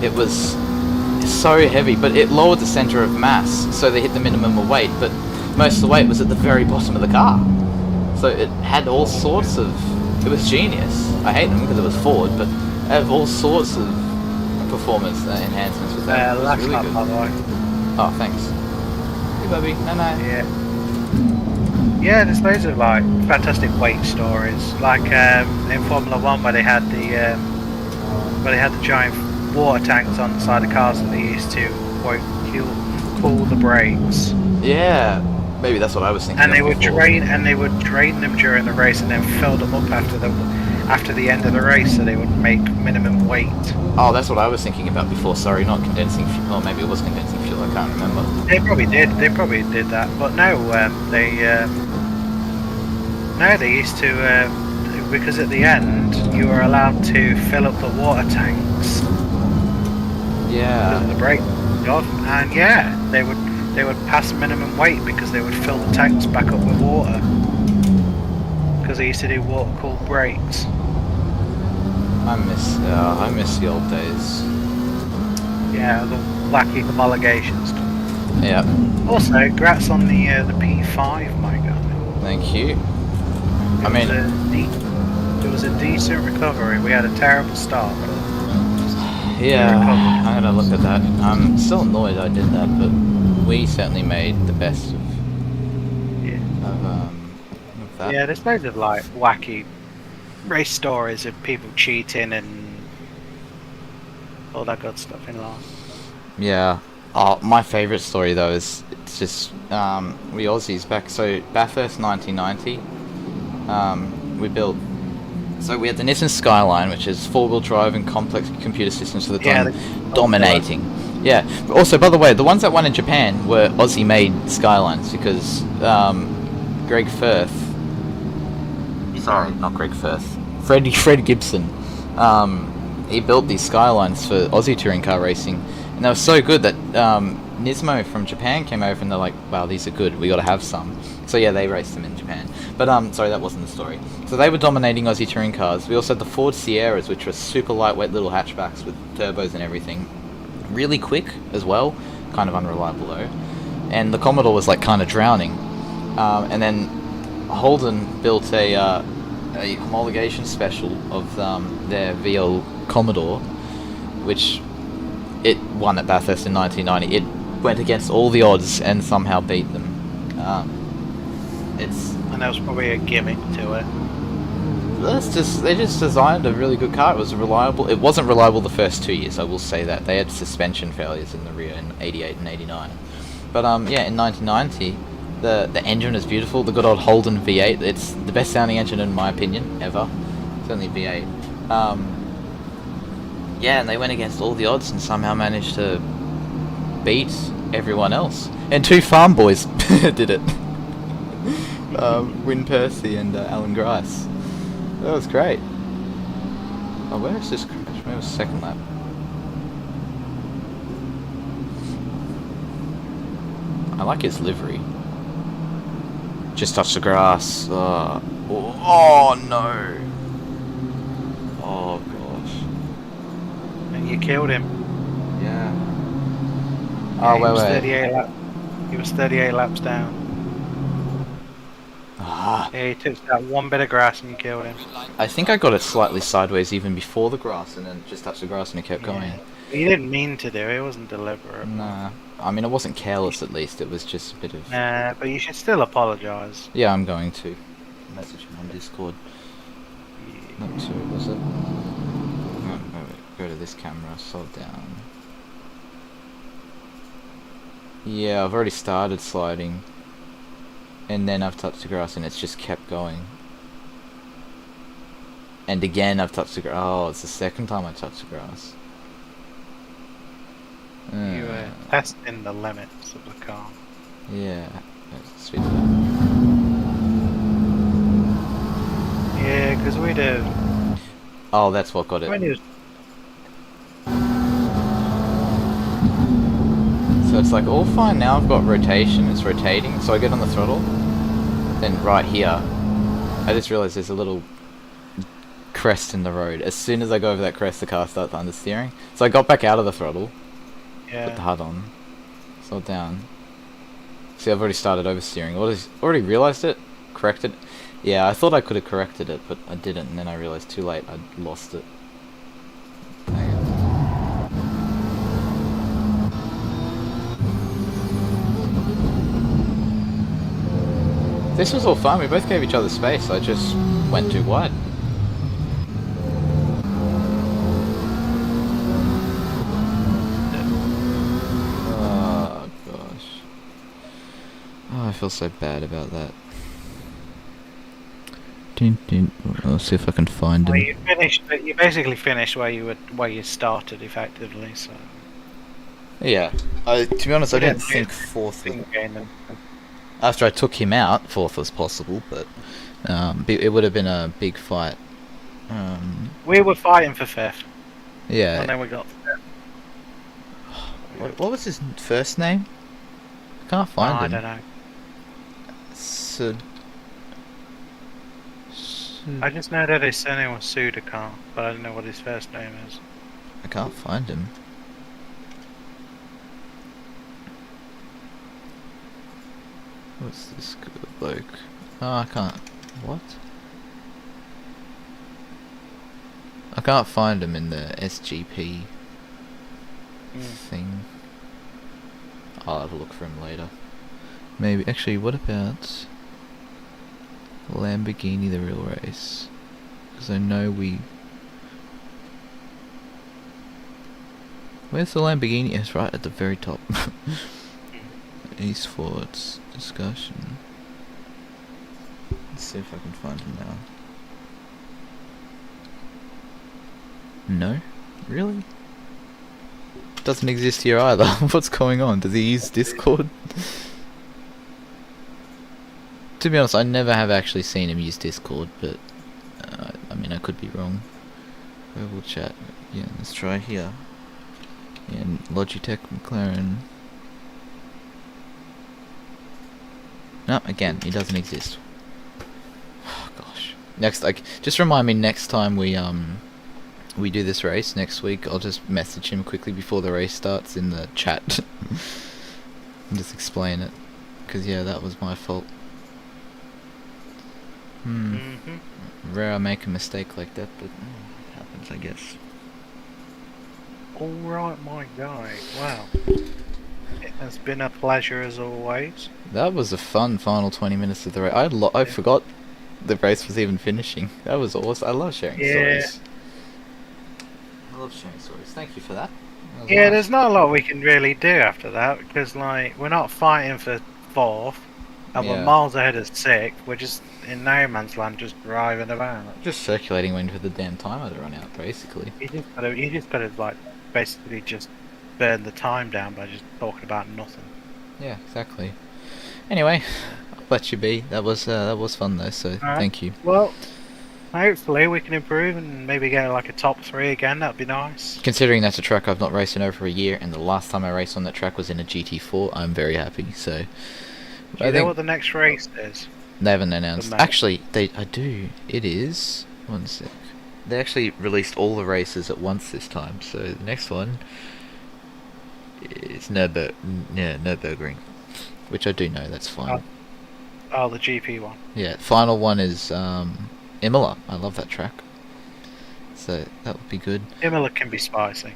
It was so heavy, but it lowered the center of mass, so they hit the minimum of weight, but most of the weight was at the very bottom of the car. So it had all sorts of... It was genius. I hate them because it was Ford, but it had all sorts of performance enhancements with that. It was really good. By the way. Oh, thanks. Hey, Bubby. No. Yeah, there's loads of like fantastic weight stories, like in Formula One where they had the giant water tanks on the side of cars that they used to quote cool the brakes. Yeah, maybe that's what I was thinking. And they would drain them during the race and then fill them up after the end of the race, so they would make minimum weight. Oh, that's what I was thinking about before. Sorry, not condensing fuel. Or maybe it was condensing fuel. I can't remember. They probably did that, but no, they used to because at the end you were allowed to fill up the water tanks. Yeah. Because of the brake off, and they would pass minimum weight because they would fill the tanks back up with water. Because they used to do water-cooled brakes. I miss the old days. Yeah, the wacky homologation stuff. Yeah, Also, congrats on the P5, my guy. thank you. It I mean, it was a decent recovery. We had a terrible start, but yeah, recovered. I'm gonna look at that. I'm still annoyed I did that, but we certainly made the best Yeah. of that. Yeah, there's loads of like wacky race stories of people cheating and all that good stuff in life. Yeah. Oh, my favourite story though is it's just we Aussies back. So Bathurst 1990, we built. So we had the Nissan Skyline, which is four-wheel drive and complex computer systems for the Yeah, time, dominating. Yeah. But also, by the way, the ones that won in Japan were Aussie-made Skylines because Greg Firth. Sorry, not Greg Firth. Fred Gibson. He built these Skylines for Aussie touring car racing, and they were so good that Nismo from Japan came over and they're like, "Wow, these are good. We got to have some." So yeah, they raced them in Japan. But sorry, that wasn't the story. So they were dominating Aussie touring cars. We also had the Ford Sierras, which were super lightweight little hatchbacks with turbos and everything. Really quick as well, kind of unreliable though. And the Commodore was like kind of drowning. And then Holden built a homologation special of their VL Commodore, which it won at Bathurst in 1990. It went against all the odds and somehow beat them. And there was probably a gimmick to it. They just designed a really good car. It was reliable. It wasn't reliable the first 2 years, I will say that. They had suspension failures in the rear in 88 and 89. But yeah, in 1990, the engine is beautiful. The good old Holden V8. It's the best sounding engine in my opinion ever. Certainly V8. Yeah, and they went against all the odds and somehow managed to beat everyone else. And two farm boys did it. Win Percy and Alan Grice. That was great. Oh, where is this crash? Maybe it was second lap. I like his livery. Just touched the grass. Oh no. Oh gosh. And you killed him. Yeah. Yeah, Oh, wait. 38 he was 38 laps down. Ah. Yeah, he took that one bit of grass and you killed him. I think I got it slightly sideways even before the grass and then just touched the grass and it kept going. He didn't mean to do it, it wasn't deliberate. Nah. I mean, it wasn't careless at least, it was just a bit of... Nah, but you should still apologise. Yeah, I'm going to. Message him on Discord. Not two, was it? No, wait, go to this camera, slow down. Yeah, I've already started sliding. And then I've touched the grass and it's just kept going. And again I've touched the grass. Oh, it's the second time I touched the grass. You were testing the limits of the car. Yeah. Let's switch that. Yeah, because we'd have... Oh, that's what got it. When he was... So it's like all fine now, I've got rotation, it's rotating, so I get on the throttle. Then right here, I just realised there's a little crest in the road. As soon as I go over that crest, the car starts understeering. So I got back out of the throttle, put the HUD on, slowed down. See, I've already started oversteering. Already realised it, corrected. Yeah, I thought I could have corrected it, but I didn't, and then I realised too late I'd lost it. This was all fun, we both gave each other space, I just went too wide. Oh gosh. Oh, I feel so bad about that. I'll see if I can find him. Well, you basically finished where you started effectively, so... Yeah, to be honest, I didn't think fourth was... After I took him out, fourth was possible, but it would have been a big fight. We were fighting for fifth. Yeah. And then we got fifth. What was his first name? I can't find him. I don't know. I just know that his surname was Sudakar, but I don't know what his first name is. I can't find him. What's this good bloke? Oh, I can't. What? I can't find him in the SGP thing. I'll have a look for him later. Maybe. Actually, what about Lamborghini the real race? Because I know we... Where's the Lamborghini? It's right at the very top. Esports discussion. Let's see if I can find him now. No? Really? Doesn't exist here either. What's going on? Does he use Discord? To be honest, I never have actually seen him use Discord, but I mean, I could be wrong. Verbal chat. Yeah, let's try here. Yeah, Logitech, McLaren. No, again, he doesn't exist. Oh, gosh. Next, like, just remind me next time we do this race next week. I'll just message him quickly before the race starts in the chat and just explain it. Because yeah, that was my fault. Rare I make a mistake like that, but it happens, I guess. Alright, my guy. Wow. It has been a pleasure as always. That was a fun final 20 minutes of the race. I forgot the race was even finishing. That was awesome. I love sharing stories. I love sharing stories. Thank you for that. That was Yeah, nice. there's not a lot we can really do after that because, like, we're not fighting for fourth, and we're Yeah. miles ahead of sixth. We're just in no man's land, just driving about. Just circulating waiting for the damn timer to run out, basically. You just gotta like basically just burn the time down by just talking about nothing. Yeah, exactly. Anyway, I'll let you be. That was fun though, so thank you. Well, hopefully we can improve and maybe get like a top 3 again. That'd be nice. Considering that's a track I've not raced in over a year, and the last time I raced on that track was in a GT4, I'm very happy. So, Do you know what the next race is? they haven't announced. map. Actually, I do. It is. One sec. They actually released all the races at once this time. So the next one is Nürburgring, which I do know. That's fine. Oh, the GP one. Yeah. Final one is Imola. I love that track. So that would be good. Imola can be spicy.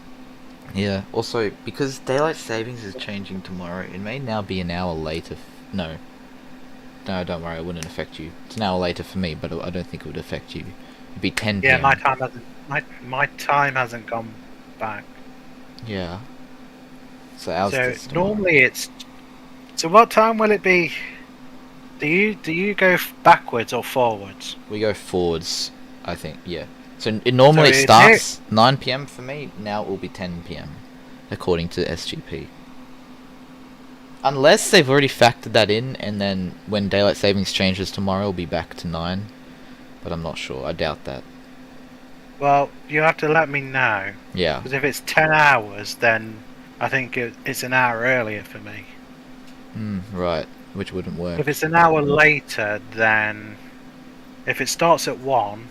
Yeah. Also, because daylight savings is changing tomorrow, it may now be an hour later. No, don't worry. It wouldn't affect you. It's an hour later for me, but I don't think it would affect you. It'd be 10 Yeah, p.m. my time hasn't gone back. Yeah. So ours So does tomorrow. normally it's. So what time will it be? Do you go backwards or forwards? We go forwards, I think. Yeah. So it normally So starts 9 p.m. for me. Now it will be 10 p.m. according to SGP. Unless they've already factored that in, and then when daylight savings changes tomorrow, it'll be back to 9. But I'm not sure. I doubt that. Well, you have to let me know. Yeah. Because if it's 10 hours, then I think it's an hour earlier for me. Right. Which wouldn't work. If it's an hour later, then if it starts at 1,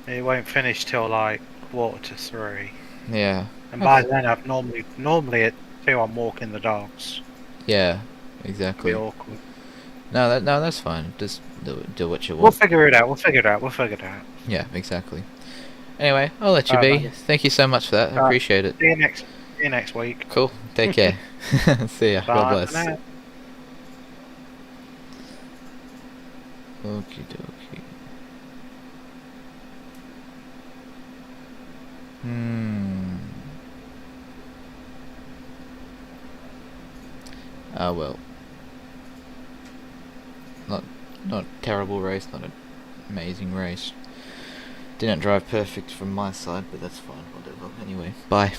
it won't finish till like 2:45. Yeah. And by then, I've normally at 2 I'm walking the dogs. Yeah. It'll Exactly. be awkward. No, that's fine. Just do what you We'll want. figure it out. We'll figure it out. Yeah, exactly. Anyway, I'll let you Alright, be. man. Thank you so much for that. I Alright. appreciate it. See you next week. Cool. Take care. See ya. Bye God for bless. now. Okie dokie. Ah well. Not a terrible race, not an amazing race. Didn't drive perfect from my side, but that's fine, whatever. Anyway, bye.